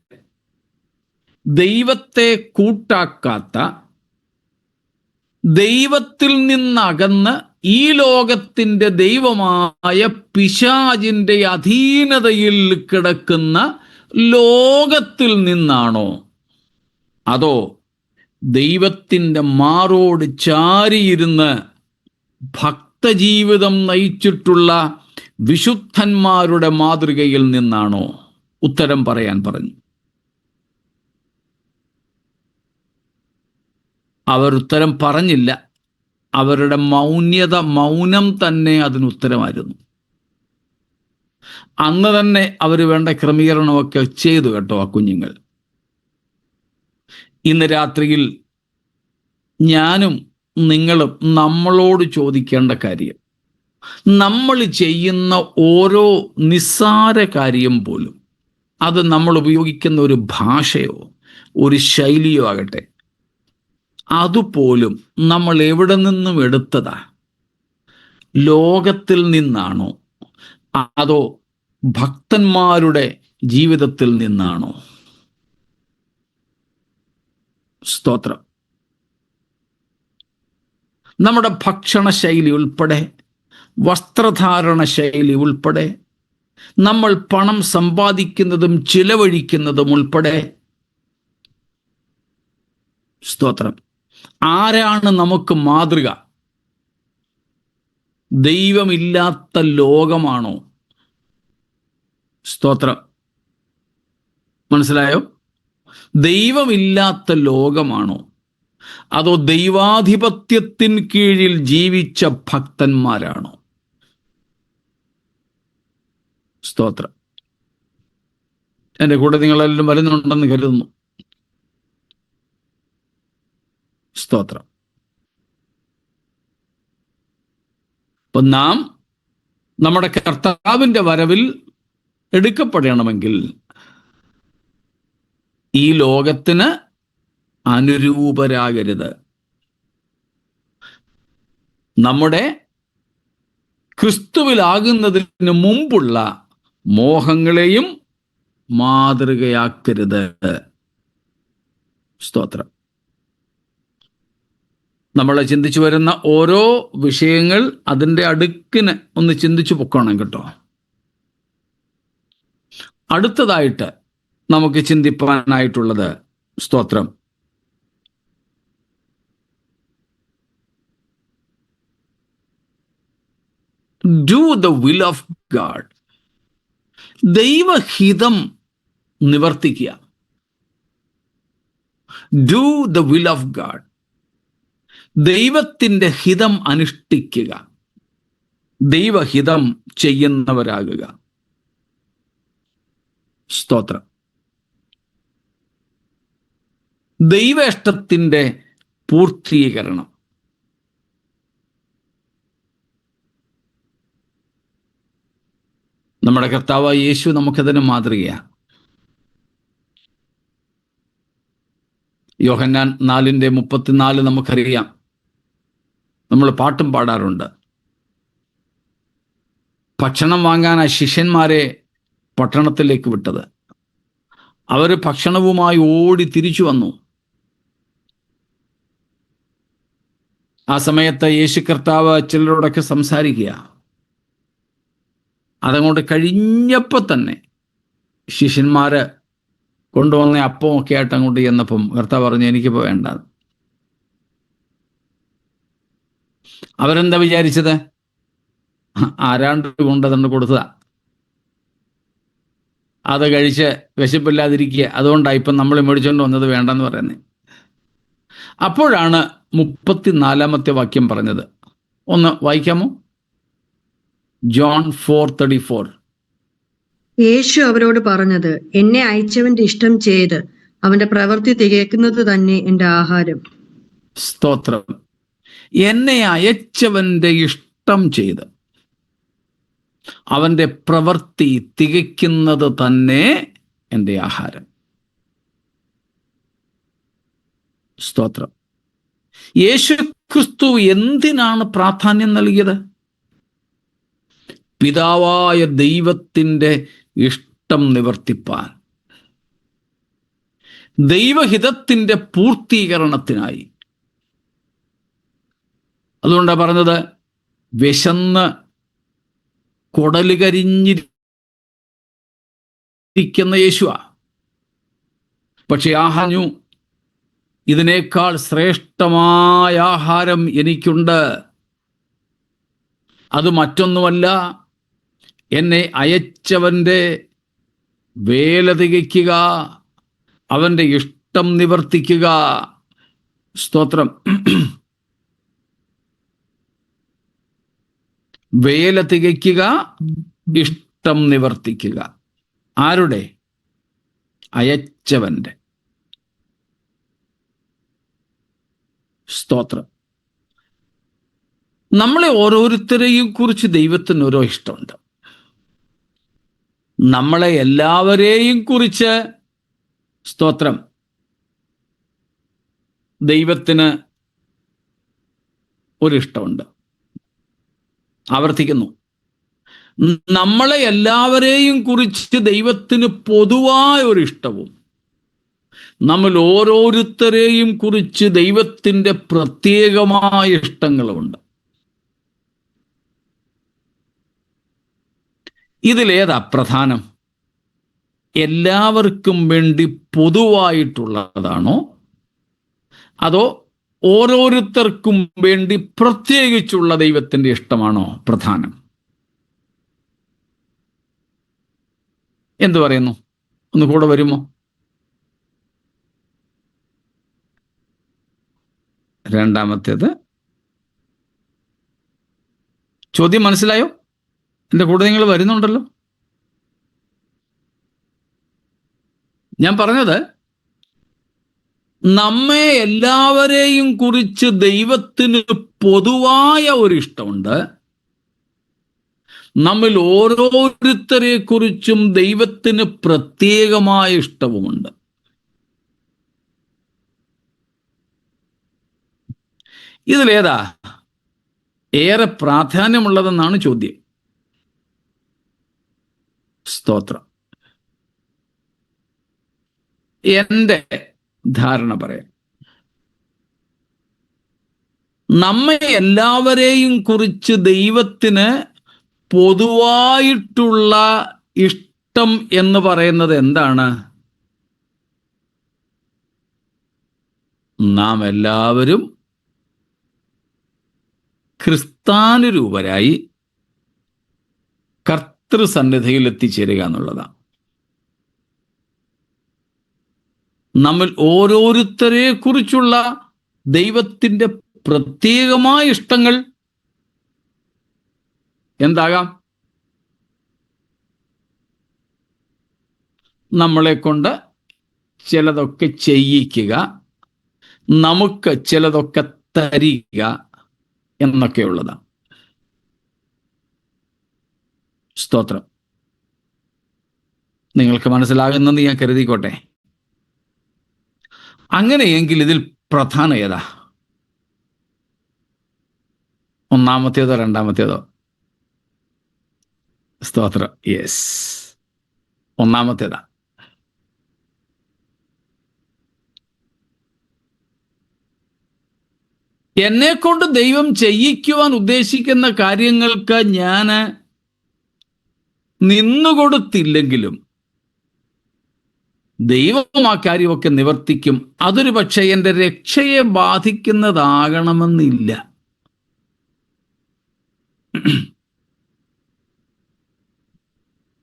ദൈവത്തെ കൂട്ടാക്കാത്ത, ദൈവത്തിൽ നിന്നകന്ന് ഈ ലോകത്തിൻ്റെ ദൈവമായ പിശാചിൻ്റെ അധീനതയിൽ കിടക്കുന്ന ലോകത്തിൽ നിന്നാണോ, അതോ ദൈവത്തിൻ്റെ മാറോട് ചാരിയിരുന്ന് ഭക്തജീവിതം നയിച്ചിട്ടുള്ള വിശുദ്ധന്മാരുടെ മാതൃകയിൽ നിന്നാണോ? ഉത്തരം പറയാൻ പറഞ്ഞു. അവർ ഉത്തരം പറഞ്ഞില്ല. അവരുടെ മൗനം തന്നെ അതിനുത്തരമായിരുന്നു. അന്ന് തന്നെ അവർ വേണ്ട ക്രമീകരണമൊക്കെ ചെയ്തു കേട്ടോ ആ കുഞ്ഞുങ്ങൾ. ഇന്ന് രാത്രിയിൽ ഞാനും നിങ്ങളും നമ്മളോട് ചോദിക്കേണ്ട കാര്യം, നമ്മൾ ചെയ്യുന്ന ഓരോ നിസ്സാര കാര്യം പോലും, അത് നമ്മൾ ഉപയോഗിക്കുന്ന ഒരു ഭാഷയോ ഒരു ശൈലിയോ ആകട്ടെ, അതുപോലും നമ്മൾ എവിടെ നിന്നും എടുത്തതാ? ലോകത്തിൽ നിന്നാണോ, അതോ ഭക്തന്മാരുടെ ജീവിതത്തിൽ നിന്നാണോ? സ്തോത്രം. നമ്മുടെ ഭക്ഷണ ശൈലി ഉൾപ്പെടെ, വസ്ത്രധാരണ ശൈലി ഉൾപ്പെടെ, നമ്മൾ പണം സമ്പാദിക്കുന്നതും ചിലവഴിക്കുന്നതും ഉൾപ്പെടെ, സ്തോത്രം, ആരാണ് നമുക്ക് മാതൃക? ദൈവമില്ലാത്ത ലോകമാണോ? സ്തോത്രം. മനസ്സിലായോ? ദൈവമില്ലാത്ത ലോകമാണോ, അതോ ദൈവാധിപത്യത്തിന് കീഴിൽ ജീവിച്ച ഭക്തന്മാരാണോ? സ്തോത്രം. എൻ്റെ കൂടെ നിങ്ങളെല്ലാം വരുന്നുണ്ടെന്ന് കരുതുന്നു. സ്തോത്രം. അപ്പൊ നാം നമ്മുടെ കർത്താവിൻ്റെ വരവിൽ എടുക്കപ്പെടണമെങ്കിൽ ഈ ലോകത്തിന് അനുരൂപരാകരുത്. നമ്മുടെ ക്രിസ്തുവിലാകുന്നതിന് മുമ്പുള്ള മോഹങ്ങളെയും മാതൃകയാക്കരുത്. സ്തോത്രം. നമ്മൾ ചിന്തിച്ചു വരുന്ന ഓരോ വിഷയങ്ങൾ അതിൻ്റെ അടുക്കിന് ഒന്ന് ചിന്തിച്ചു പൊക്കണം കേട്ടോ. അടുത്തതായിട്ട് നമുക്ക് ചിന്തിപ്പാനായിട്ടുള്ളത്. സ്തോത്രം. Do the will of God. ദൈവഹിതം നിവർത്തിക്കുക. Do the will of God. ദൈവത്തിൻ്റെ ഹിതം അനുഷ്ഠിക്കുക. ദൈവഹിതം ചെയ്യുന്നവരാകുക. സ്തോത്രം. ദൈവ ഇഷ്ടത്തിൻ്റെ പൂർത്തീകരണം. നമ്മുടെ കർത്താവായ യേശു നമുക്കതിന് മാതൃകയാണ്. യോഹന്നാൻ 4:34 നമുക്കറിയാം. നമ്മൾ പാട്ടും പാടാറുണ്ട്. ഭക്ഷണം വാങ്ങാൻ ആ ശിഷ്യന്മാരെ പട്ടണത്തിലേക്ക് വിട്ടത്. അവർ ഭക്ഷണവുമായി ഓടി തിരിച്ചു വന്നു. ആ സമയത്ത് യേശു കർത്താവ് ചിലരോടൊക്കെ സംസാരിക്കുക. അതങ്ങോട്ട് കഴിഞ്ഞപ്പോൾ തന്നെ ശിഷ്യന്മാര് കൊണ്ടുവന്ന അപ്പമൊക്കെ ആയിട്ട് അങ്ങോട്ട് ചെന്നപ്പം കർത്താവ് പറഞ്ഞു, എനിക്കിപ്പോൾ വേണ്ട. അവരെന്താ വിചാരിച്ചത്? ആരാണ്ട് കൊണ്ടതുകൊണ്ട് കൊടുത്തതാ, അത് കഴിച്ച് വിശപ്പില്ലാതിരിക്കുക, അതുകൊണ്ടാണ് ഇപ്പം നമ്മൾ മേടിച്ചുകൊണ്ട് വന്നത് വേണ്ടെന്ന് പറയുന്നത്. അപ്പോഴാണ് 34 വാക്യം പറഞ്ഞത്. ഒന്ന് വായിക്കാമോ? ജോൺ 4:34. യേശു അവരോട് പറഞ്ഞത്, എന്നെ അയച്ചവന്റെ ഇഷ്ടം ചെയ്ത് അവന്റെ പ്രവൃത്തി തികയ്ക്കുന്നത് തന്നെ എന്റെ ആഹാരം. സ്തോത്രം. എന്നെ അയച്ചവന്റെ ഇഷ്ടം ചെയ്ത് അവന്റെ പ്രവൃത്തി തികയ്ക്കുന്നത് തന്നെ എൻ്റെ ആഹാരം. സ്തോത്രം. യേശു ക്രിസ്തു എന്തിനാണ് പ്രാധാന്യം നൽകിയത്? പിതാവായ ദൈവത്തിൻ്റെ ഇഷ്ടം നിവർത്തിപ്പാൻ, ദൈവഹിതത്തിൻ്റെ പൂർത്തീകരണത്തിനായി. അതുകൊണ്ടാണ് പറഞ്ഞത്, വിശന്ന് കൊടലുകരിഞ്ഞിരിക്കുന്ന യേശുവാ. പക്ഷെ ആഹാഞ്ഞു, ഇതിനേക്കാൾ ശ്രേഷ്ഠമായ ആഹാരം എനിക്കുണ്ട്. അത് മറ്റൊന്നുമല്ല, എന്നെ അയച്ചവൻ്റെ വേല തികയ്ക്കുക, അവൻ്റെ ഇഷ്ടം നിവർത്തിക്കുക. സ്തോത്രം. വേല തികയ്ക്കുക, ഇഷ്ടം നിവർത്തിക്കുക. ആരുടെ? അയച്ചവൻ്റെ. സ്തോത്രം. നമ്മളെ ഓരോരുത്തരെയും കുറിച്ച് ദൈവത്തിന് ഓരോ ഇഷ്ടമുണ്ട്. നമ്മളെ എല്ലാവരെയും കുറിച്ച്, സ്തോത്രം, ദൈവത്തിന് ഒരിഷ്ടമുണ്ട്. ആവർത്തിക്കുന്നു, നമ്മളെ എല്ലാവരെയും കുറിച്ച് ദൈവത്തിന് പൊതുവായ ഒരിഷ്ടവും നമ്മൾ ഓരോരുത്തരെയും കുറിച്ച് ദൈവത്തിൻ്റെ പ്രത്യേകമായ ഇഷ്ടങ്ങളുമുണ്ട്. ഇതിലേതാ പ്രധാനം? എല്ലാവർക്കും വേണ്ടി പൊതുവായിട്ടുള്ളതാണോ, അതോ ഓരോരുത്തർക്കും വേണ്ടി പ്രത്യേകിച്ചുള്ള ദൈവത്തിൻ്റെ ഇഷ്ടമാണോ പ്രധാനം? എന്തു പറയുന്നു? ഒന്ന് കൂടെ വരുമോ? രണ്ടാമത്തേത് ചോദ്യം മനസ്സിലായോ? എൻ്റെ കൂടെ നിങ്ങൾ വരുന്നുണ്ടല്ലോ. ഞാൻ പറഞ്ഞത്, നമ്മെ എല്ലാവരെയും കുറിച്ച് ദൈവത്തിന് പൊതുവായ ഒരു ഇഷ്ടമുണ്ട്. നമ്മിൽ ഓരോരുത്തരെ കുറിച്ചും ദൈവത്തിന് പ്രത്യേകമായ ഇഷ്ടവുമുണ്ട്. ഇതിലേതാ ഏറെ പ്രാധാന്യമുള്ളതെന്നാണ് ചോദ്യം. സ്തോത്രം. എൻ്റെ ധാരണ പറയാം. നമ്മെ എല്ലാവരെയും കുറിച്ച് ദൈവത്തിന് പൊതുവായിട്ടുള്ള ഇഷ്ടം എന്ന് പറയുന്നത് എന്താണ്? നാം എല്ലാവരും ക്രിസ്താനുരൂപരായി കർത്തൃസന്നിധിയിൽ എത്തിച്ചേരുക എന്നുള്ളതാണ്. നമ്മൾ ഓരോരുത്തരെ കുറിച്ചുള്ള ദൈവത്തിൻ്റെ പ്രത്യേകമായ ഇഷ്ടങ്ങൾ എന്താകാം? നമ്മളെ കൊണ്ട് ചിലതൊക്കെ ചെയ്യിക്കുക, നമുക്ക് ചിലതൊക്കെ തരിക എന്നൊക്കെയുള്ളതാണ്. സ്തോത്രം. നിങ്ങൾക്ക് മനസ്സിലാകുന്നെന്ന് ഞാൻ കരുതിക്കോട്ടെ. അങ്ങനെയെങ്കിൽ ഇതിൽ പ്രധാന ഏതാ? ഒന്നാമത്തേതോ രണ്ടാമത്തേതോ? സ്തോത്രം. യെസ്, ഒന്നാമത്തേതാ. എന്നെ കൊണ്ട് ദൈവം ചെയ്യിക്കുവാൻ ഉദ്ദേശിക്കുന്ന കാര്യങ്ങൾക്ക് ഞാൻ നിന്നുകൊടുത്തില്ലെങ്കിലും ദൈവം ആ കാര്യമൊക്കെ നിവർത്തിക്കും. അതൊരു പക്ഷേ എൻ്റെ രക്ഷയെ ബാധിക്കുന്നതാകണമെന്നില്ല.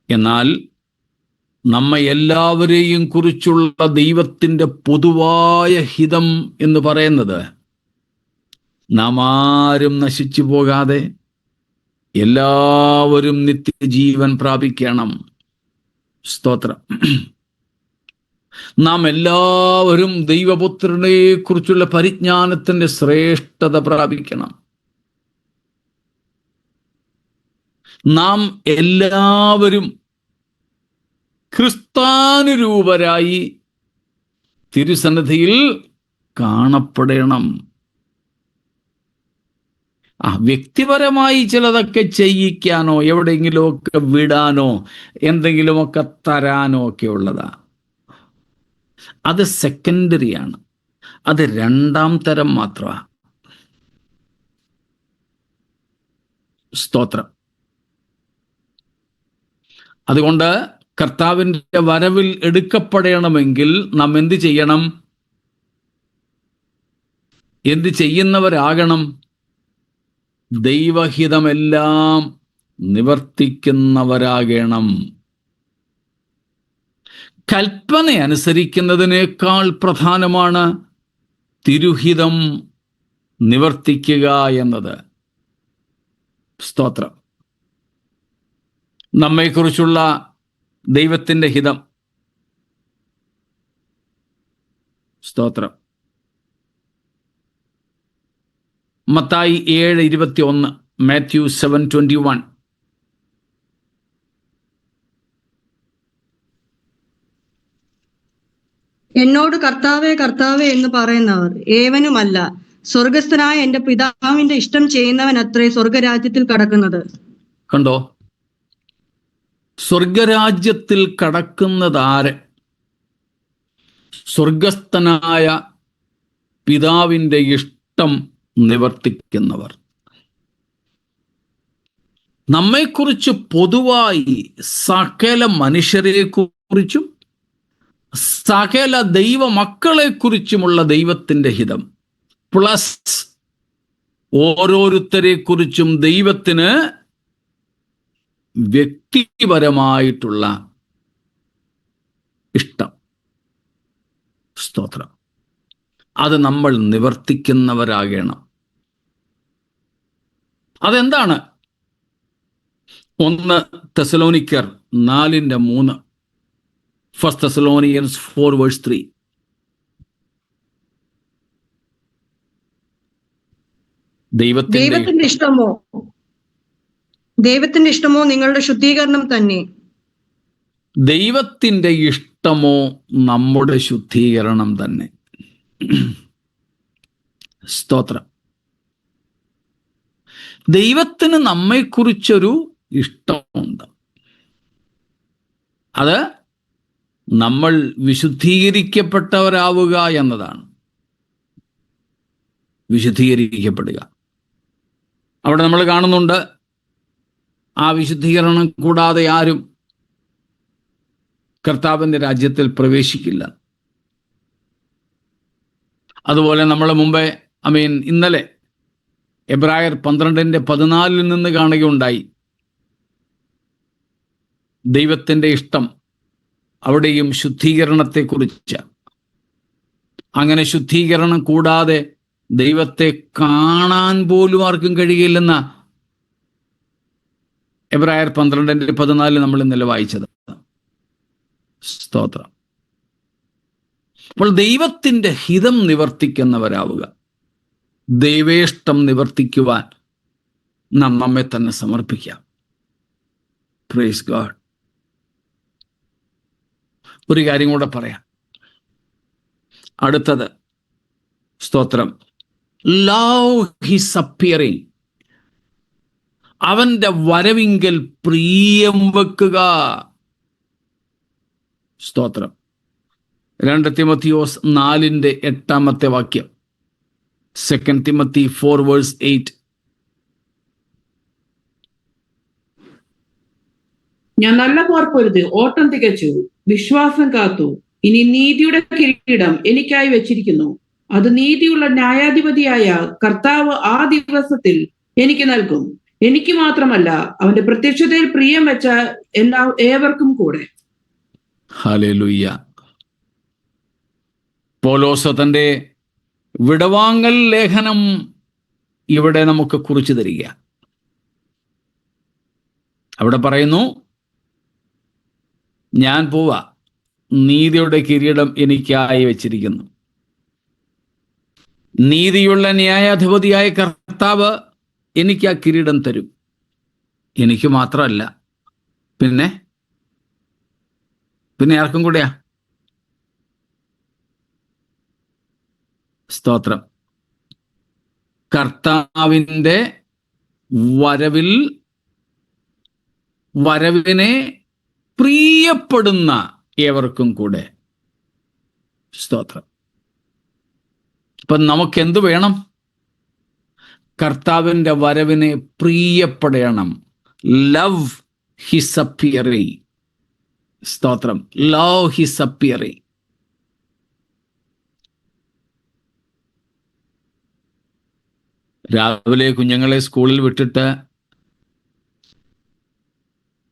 എന്നാൽ നമ്മെ എല്ലാവരെയും കുറിച്ചുള്ള ദൈവത്തിൻ്റെ പൊതുവായ ഹിതം എന്ന് പറയുന്നത് നാം ആരും നശിച്ചു പോകാതെ എല്ലാവരും നിത്യജീവൻ പ്രാപിക്കണം. സ്തോത്രം. നാം എല്ലാവരും ദൈവപുത്രനെ കുറിച്ചുള്ള പരിജ്ഞാനത്തിൻ്റെ ശ്രേഷ്ഠത പ്രാപിക്കണം. നാം എല്ലാവരും ക്രിസ്താനുരൂപരായി തിരുസന്നിധിയിൽ കാണപ്പെടണം. വ്യക്തിപരമായി ചിലതൊക്കെ ചെയ്യിക്കാനോ എവിടെയെങ്കിലുമൊക്കെ വിടാനോ എന്തെങ്കിലുമൊക്കെ തരാനോ ഒക്കെ ഉള്ളതാ. അത് സെക്കൻഡറിയാണ്, അത് രണ്ടാം തരം മാത്രമാണ്. സ്തോത്രം. അതുകൊണ്ട് കർത്താവിൻ്റെ വരവിൽ എടുക്കപ്പെടണമെങ്കിൽ നാം എന്ത് ചെയ്യണം? എന്ത് ചെയ്യുന്നവരാകണം? ദൈവഹിതമെല്ലാം നിവർത്തിക്കുന്നവരാകണം. കൽപ്പന അനുസരിക്കുന്നതിനേക്കാൾ പ്രധാനമാണ് തിരുഹിതം നിവർത്തിക്കുക എന്നത്. സ്തോത്രം. നമ്മെക്കുറിച്ചുള്ള ദൈവത്തിൻ്റെ ഹിതം. സ്തോത്രം. മത്തായി 7:21, മാത്യു 7:21. എന്നോട് കർത്താവേ കർത്താവേ എന്ന് പറയുന്നവർ ഏവനുമല്ല, സ്വർഗസ്ഥനായ എന്റെ പിതാവിന്റെ ഇഷ്ടം ചെയ്യുന്നവൻ അത്രേ സ്വർഗരാജ്യത്തിൽ കടക്കുന്നത്. കണ്ടോ? സ്വർഗരാജ്യത്തിൽ കടക്കുന്നതാര്? സ്വർഗസ്ഥനായ പിതാവിൻ്റെ ഇഷ്ടം നിവർത്തിക്കുന്നവർ. നമ്മെക്കുറിച്ച് പൊതുവായി സകല മനുഷ്യരെ കുറിച്ചും സകല ദൈവമക്കളെ കുറിച്ചുമുള്ള ദൈവത്തിൻ്റെ ഹിതം പ്ലസ് ഓരോരുത്തരെ കുറിച്ചും ദൈവത്തിന് വ്യക്തിപരമായിട്ടുള്ള ഇഷ്ടം. സ്തോത്രം. അത് നമ്മൾ നിവർത്തിക്കുന്നവരാകണം. അതെന്താണ്? 1 തെസലോനിക്കർ 4:3, 1 Thessalonians 4:3. ദൈവത്തിന്റെ ഇഷ്ടമോ നിങ്ങളുടെ ശുദ്ധീകരണം തന്നെ. ദൈവത്തിൻ്റെ ഇഷ്ടമോ നമ്മുടെ ശുദ്ധീകരണം തന്നെ. സ്തോത്രം. ദൈവത്തിന് നമ്മെക്കുറിച്ചൊരു ഇഷ്ടമുണ്ട്. അത് നമ്മൾ വിശുദ്ധീകരിക്കപ്പെട്ടവരാവുക എന്നതാണ്. വിശുദ്ധീകരിക്കപ്പെടുക. അവിടെ നമ്മൾ കാണുന്നുണ്ട്, ആ വിശുദ്ധീകരണം കൂടാതെ ആരും കർത്താവിൻ്റെ രാജ്യത്തിൽ പ്രവേശിക്കില്ല. അതുപോലെ നമ്മൾ മുമ്പേ ഇന്നലെ എബ്രായർ 12:14 നിന്ന് കാണുകയുണ്ടായി. ദൈവത്തിൻ്റെ ഇഷ്ടം അവിടെയും ശുദ്ധീകരണത്തെക്കുറിച്ച്. അങ്ങനെ ശുദ്ധീകരണം കൂടാതെ ദൈവത്തെ കാണാൻ പോലും ആർക്കും കഴിയില്ലെന്ന എബ്രായർ 12:14 നമ്മൾ ഇന്നലെ വായിച്ചത്. സ്തോത്രം. അപ്പോൾ ദൈവത്തിൻ്റെ ഹിതം നിവർത്തിക്കുന്നവരാവുക, ദൈവേഷ്ടം നിവർത്തിക്കുവാൻ നാം നമ്മെ തന്നെ സമർപ്പിക്കാം. Praise God. ഒരു കാര്യം കൂടെ പറയാം. അടുത്തത്, സ്തോത്രം, ലവ് ഹിസ് അപ്പിയറിംഗ്, അവന്റെ വരവിങ്കൽ പ്രിയം വെക്കുക. സ്തോത്രം. 2 തിമോത്തിയോസ് 4:8 വാക്യം. 2 Timothy 4:8. ഞാൻ നല്ല പോർ പൊരുതി ഓട്ടം തികച്ചു, വിശ്വാസം കാത്തു. ഇനി നീതിയുടെ കിരീടം എനിക്കായി വെച്ചിരിക്കുന്നു. അത് നീതിയുള്ള ന്യായാധിപതിയായ കർത്താവ് ആ ദിവസത്തിൽ എനിക്ക് നൽകും. എനിക്ക് മാത്രമല്ല, അവന്റെ പ്രത്യക്ഷതയിൽ പ്രിയം വെച്ച ഏവർക്കും കൂടെ. ഹല്ലേലൂയ. പൗലോസ് തന്റെ വിടവാങ്ങൽ ലേഖനം ഇവിടെ നമുക്ക് കുറിച്ചു തരിക. അവിടെ പറയുന്നു, ഞാൻ പോവാ, നീതിയുടെ കിരീടം എനിക്കായി വെച്ചിരിക്കുന്നു. നീതിയുള്ള ന്യായാധിപതിയായ കർത്താവ് എനിക്ക് ആ കിരീടം തരും. എനിക്ക് മാത്രമല്ല, പിന്നെ ആർക്കും കൂടെയാ. സ്തോത്രം. കർത്താവിൻ്റെ വരവിനെ പ്രിയപ്പെടുന്ന ഏവർക്കും കൂടെ. സ്തോത്രം. ഇപ്പം നമുക്കെന്ത് വേണം? കർത്താവിൻ്റെ വരവിനെ പ്രിയപ്പെടണം. Love his appearing. സ്തോത്രം. Love his appearing. രാവിലെ കുഞ്ഞുങ്ങളെ സ്കൂളിൽ വിട്ടിട്ട്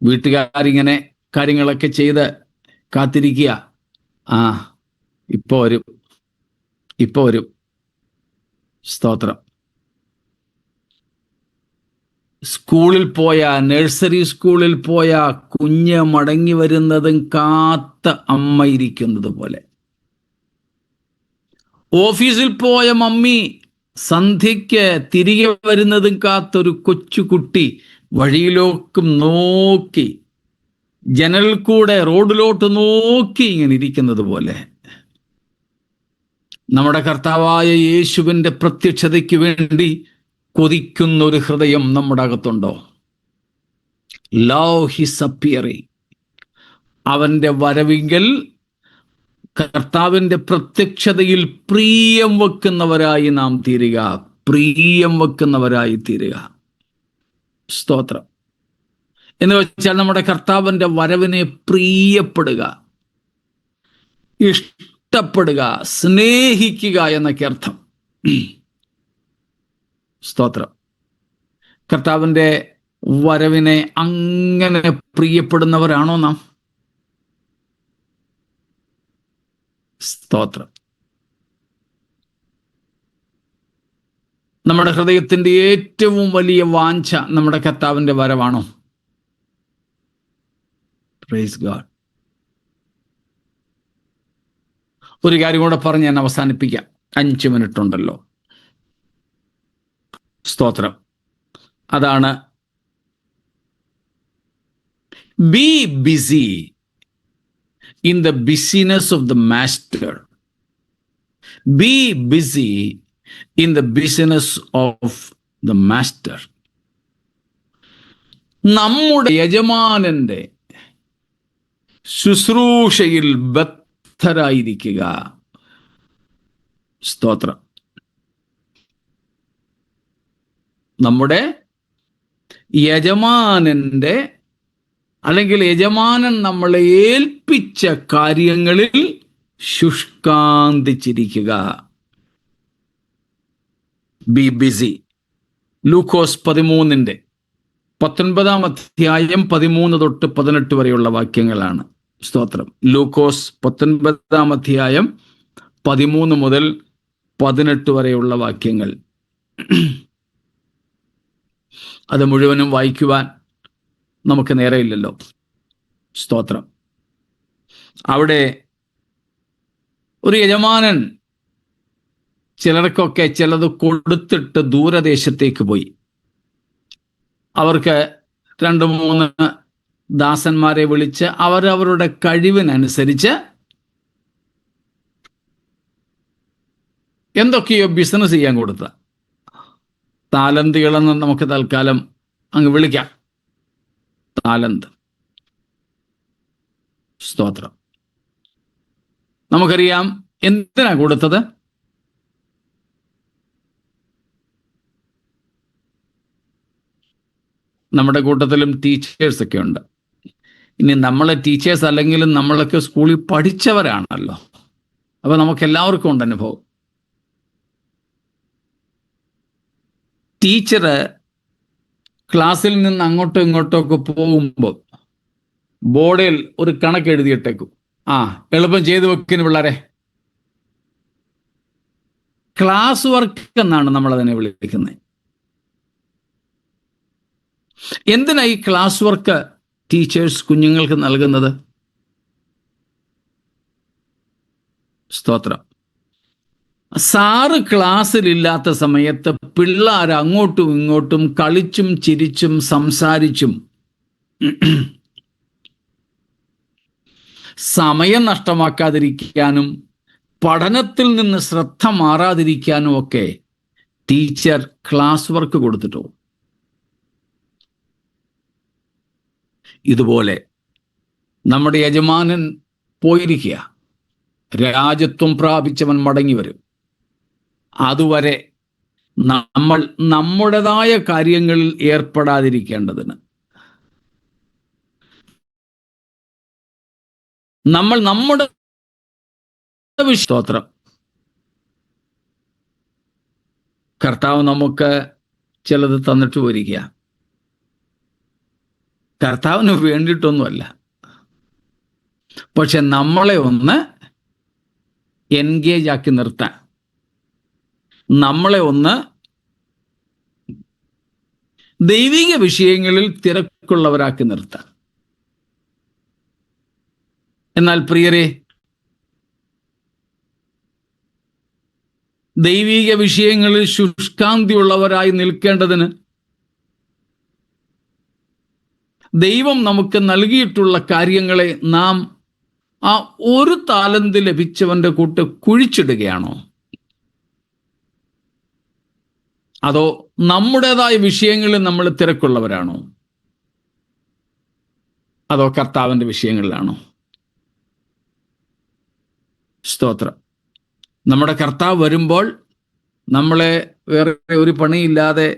വീട്ടുകാരിങ്ങനെ കാര്യങ്ങളൊക്കെ ചെയ്ത് കാത്തിരിക്കുക. ഇപ്പൊ വരും. സ്തോത്രം. സ്കൂളിൽ പോയ, നഴ്സറി സ്കൂളിൽ പോയ കുഞ്ഞ് മടങ്ങി വരുന്നതും കാത്ത അമ്മ ഇരിക്കുന്നത് പോലെ, ഓഫീസിൽ പോയ മമ്മി സന്ധ്യയ്ക്ക് തിരികെ വരുന്നതും കാത്തൊരു കൊച്ചുകുട്ടി വഴിയിലോക്കും നോക്കി, ജനലിൽ കൂടെ റോഡിലോട്ട് നോക്കി ഇങ്ങനെ ഇരിക്കുന്നത് പോലെ, നമ്മുടെ കർത്താവായ യേശുവിൻ്റെ പ്രത്യക്ഷതയ്ക്ക് വേണ്ടി കൊതിക്കുന്ന ഒരു ഹൃദയം നമ്മുടെ അകത്തുണ്ടോ? Love his appearing. അവന്റെ വരവിങ്കൽ, കർത്താവിൻ്റെ പ്രത്യക്ഷതയിൽ പ്രിയം വെക്കുന്നവരായി നാം തീരുക. സ്തോത്രം. എന്ന് വെച്ചാൽ നമ്മുടെ കർത്താവിൻ്റെ വരവിനെ പ്രിയപ്പെടുക, ഇഷ്ടപ്പെടുക, സ്നേഹിക്കുക എന്നൊക്കെ അർത്ഥം. സ്തോത്രം. കർത്താവിൻ്റെ വരവിനെ അങ്ങനെ പ്രിയപ്പെടുന്നവരാണോ നാം? സ്തോത്രം. നമ്മുടെ ഹൃദയത്തിൻ്റെ ഏറ്റവും വലിയ വാഞ്ച നമ്മുടെ കർത്താവിൻ്റെ വരവാണോ? Praise God. ഒരു കാര്യം കൂടെ പറഞ്ഞ് ഞാൻ അവസാനിപ്പിക്കാം. 5 മിനിറ്റ് ഉണ്ടല്ലോ. സ്തോത്രം. അതാണ് B BC in the busyness of the master. Be busy in the busyness of the master. നമ്മുടെ യജമാനന്റെ ശുശ്രൂഷയിൽ ബദ്ധരായിരിക്കുക. സ്തോത്രം. നമ്മുടെ യജമാനന്റെ, അല്ലെങ്കിൽ യജമാനൻ നമ്മളെ ഏൽപ്പിച്ച കാര്യങ്ങളിൽ ശുഷ്കാന്തിച്ചിരിക്കുക. B BC. ലൂക്കോസ് 13 19 13 തൊട്ട് 18 വരെയുള്ള വാക്യങ്ങളാണ്. സ്തോത്രം. ലൂക്കോസ് 19 13 മുതൽ 18 വരെയുള്ള വാക്യങ്ങൾ. അത് മുഴുവനും വായിക്കുവാൻ നമുക്ക് നേരെയില്ലല്ലോ. സ്തോത്രം. അവിടെ ഒരു യജമാനൻ ചിലർക്കൊക്കെ ചിലത് കൊടുത്തിട്ട് ദൂരദേശത്തേക്ക് പോയി. അവർക്ക് 2-3 ദാസന്മാരെ വിളിച്ച് അവരവരുടെ കഴിവിനനുസരിച്ച് എന്തൊക്കെയോ ബിസിനസ് ചെയ്യാൻ കൊടുത്ത താലന്തുകളെന്ന് നമുക്ക് തൽക്കാലം അങ്ങ് വിളിക്കാം. താലന്ത്. സ്തോത്രം. നമുക്കറിയാം എന്തിനാ കൊടുത്തത്. നമ്മുടെ കൂട്ടത്തിലും ടീച്ചേഴ്സൊക്കെ ഉണ്ട്. ഇനി നമ്മളെ ടീച്ചേഴ്സ് അല്ലെങ്കിലും നമ്മളൊക്കെ സ്കൂളിൽ പഠിച്ചവരാണല്ലോ. അപ്പൊ നമുക്ക് എല്ലാവർക്കും ഉണ്ട് അനുഭവം. ടീച്ചറ് ക്ലാസ്സിൽ നിന്ന് അങ്ങോട്ടും ഇങ്ങോട്ടും ഒക്കെ പോകുമ്പോൾ ബോർഡിൽ ഒരു കണക്ക് എഴുതിയിട്ടേക്കും. എളുപ്പം ചെയ്തു വെക്കുന്നു പിള്ളേരെ. ക്ലാസ് വർക്ക് എന്നാണ് നമ്മളതിനെ വിളിക്കുന്നത്. എന്തിനാ ഈ ക്ലാസ് വർക്ക് ടീച്ചേഴ്സ് കുഞ്ഞുങ്ങൾക്ക് നൽകുന്നത്? സ്തോത്രം. സാറ് ക്ലാസ്സിലില്ലാത്ത സമയത്ത് പിള്ളേർ അങ്ങോട്ടും ഇങ്ങോട്ടും കളിച്ചും ചിരിച്ചും സംസാരിച്ചും സമയം നഷ്ടമാക്കാതിരിക്കാനും പഠനത്തിൽ നിന്ന് ശ്രദ്ധ മാറാതിരിക്കാനും ഒക്കെ ടീച്ചർ ക്ലാസ് വർക്ക് കൊടുത്തിട്ടോ. ഇതുപോലെ നമ്മുടെ യജമാനൻ പോയിരിക്കുക. രാജത്വം പ്രാപിച്ചവൻ മടങ്ങി വരും. അതുവരെ നമ്മൾ നമ്മുടേതായ കാര്യങ്ങളിൽ ഏർപ്പെടാതിരിക്കേണ്ടതിന് നമ്മൾ നമ്മുടെ സ്തോത്രം. കർത്താവ് നമുക്ക് ചിലത് തന്നിട്ട് പോയിരിക്കുക. കർത്താവിന് വേണ്ടിയിട്ടൊന്നുമല്ല, പക്ഷെ നമ്മളെ ഒന്ന് എൻഗേജ് ആക്കി നിർത്താൻ, നമ്മളെ ഒന്ന് ദൈവിക വിഷയങ്ങളിൽ തിരക്കുള്ളവരാക്കി നിർത്താൻ. എന്നാൽ പ്രിയരെ, ദൈവിക വിഷയങ്ങളിൽ ശുഷ്കാന്തിയുള്ളവരായി നിൽക്കേണ്ടതിന് ദൈവം നമുക്ക് നൽകിയിട്ടുള്ള കാര്യങ്ങളെ നാം ആ ഒരു താലന്ത് ലഭിച്ചവന്റെ കൂട്ട് കുഴിച്ചിടുകയാണോ? അതോ നമ്മുടേതായ വിഷയങ്ങളിൽ നമ്മൾ തിരക്കുള്ളവരാണോ? അതോ കർത്താവിൻ്റെ വിഷയങ്ങളിലാണോ? സ്തോത്രം. നമ്മുടെ കർത്താവ് വരുമ്പോൾ നമ്മളെ വേറെ ഒരു പണിയില്ലാതെ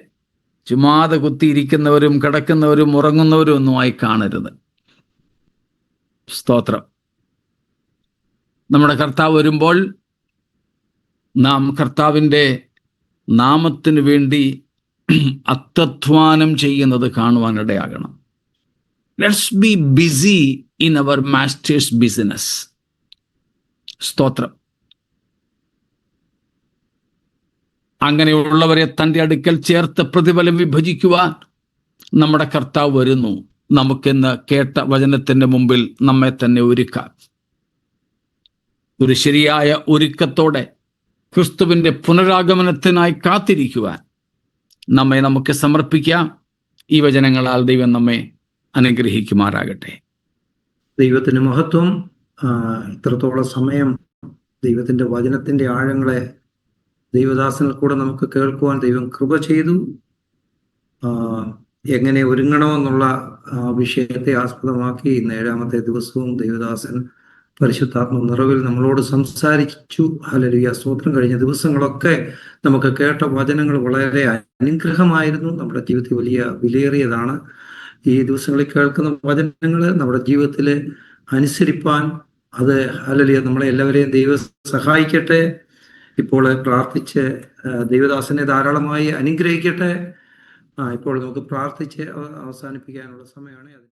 ചുമ്മാതെ കുത്തിയിരിക്കുന്നവരും കിടക്കുന്നവരും ഉറങ്ങുന്നവരും ഒന്നുമായി കാണരുത്. സ്തോത്രം. നമ്മുടെ കർത്താവ് വരുമ്പോൾ നാം കർത്താവിൻ്റെ നാമത്തിന് വേണ്ടി അത്യധ്വാനം ചെയ്യുന്നത് കാണുവാനിടയാകണം. Let's be busy in our master's business. സ്തോത്രം. അങ്ങനെയുള്ളവരെ തൻ്റെ അടുക്കൽ ചേർത്ത് പ്രതിഫലം വിഭജിക്കുവാൻ നമ്മുടെ കർത്താവ് വരുന്നു. നമുക്കിന്ന് കേട്ട വചനത്തിൻ്റെ മുമ്പിൽ നമ്മെ തന്നെ ഒരുക്കാം. ഒരു ശരിയായ ഒരുക്കത്തോടെ ക്രിസ്തുവിൻ്റെ പുനരാഗമനത്തിനായി കാത്തിരിക്കുവാൻ നമ്മെ നമുക്ക് സമർപ്പിക്കാം. ഈ വചനങ്ങളാൽ ദൈവം നമ്മെ അനുഗ്രഹിക്കുമാറാകട്ടെ. ദൈവത്തിന് മഹത്വം. ഇത്രത്തോളം സമയം ദൈവത്തിൻ്റെ വചനത്തിൻ്റെ ആഴങ്ങളെ ദൈവദാസനിൽ കൂടെ നമുക്ക് കേൾക്കുവാൻ ദൈവം കൃപ ചെയ്തു. എങ്ങനെ ഒരുങ്ങണമെന്നുള്ള വിഷയത്തെ ആസ്പദമാക്കി ഇന്ന് 7ാമത്തെ ദിവസവും ദൈവദാസൻ പരിശുദ്ധാത്മ നിറവിൽ നമ്മളോട് സംസാരിച്ചു. ഹല്ലേലൂയ, സ്തോത്രം. കഴിഞ്ഞ ദിവസങ്ങളൊക്കെ നമുക്ക് കേട്ട വചനങ്ങൾ വളരെ അനുഗ്രഹമായിരുന്നു. നമ്മുടെ ജീവിതത്തിൽ വലിയ വിലയേറിയതാണ്. ഈ ദിവസങ്ങളിൽ കേൾക്കുന്ന വചനങ്ങൾ നമ്മുടെ ജീവിതത്തിൽ അനുസരിപ്പാൻ അത് ഹല്ലേലൂയ നമ്മളെ എല്ലാവരെയും ദൈവം സഹായിക്കട്ടെ. ഇപ്പോൾ പ്രാർത്ഥിച്ച് ദൈവദാസനെ ധാരാളമായി അനുഗ്രഹിക്കട്ടെ. ഇപ്പോൾ നമുക്ക് പ്രാർത്ഥിച്ച് അവസാനിപ്പിക്കാനുള്ള സമയമാണ്.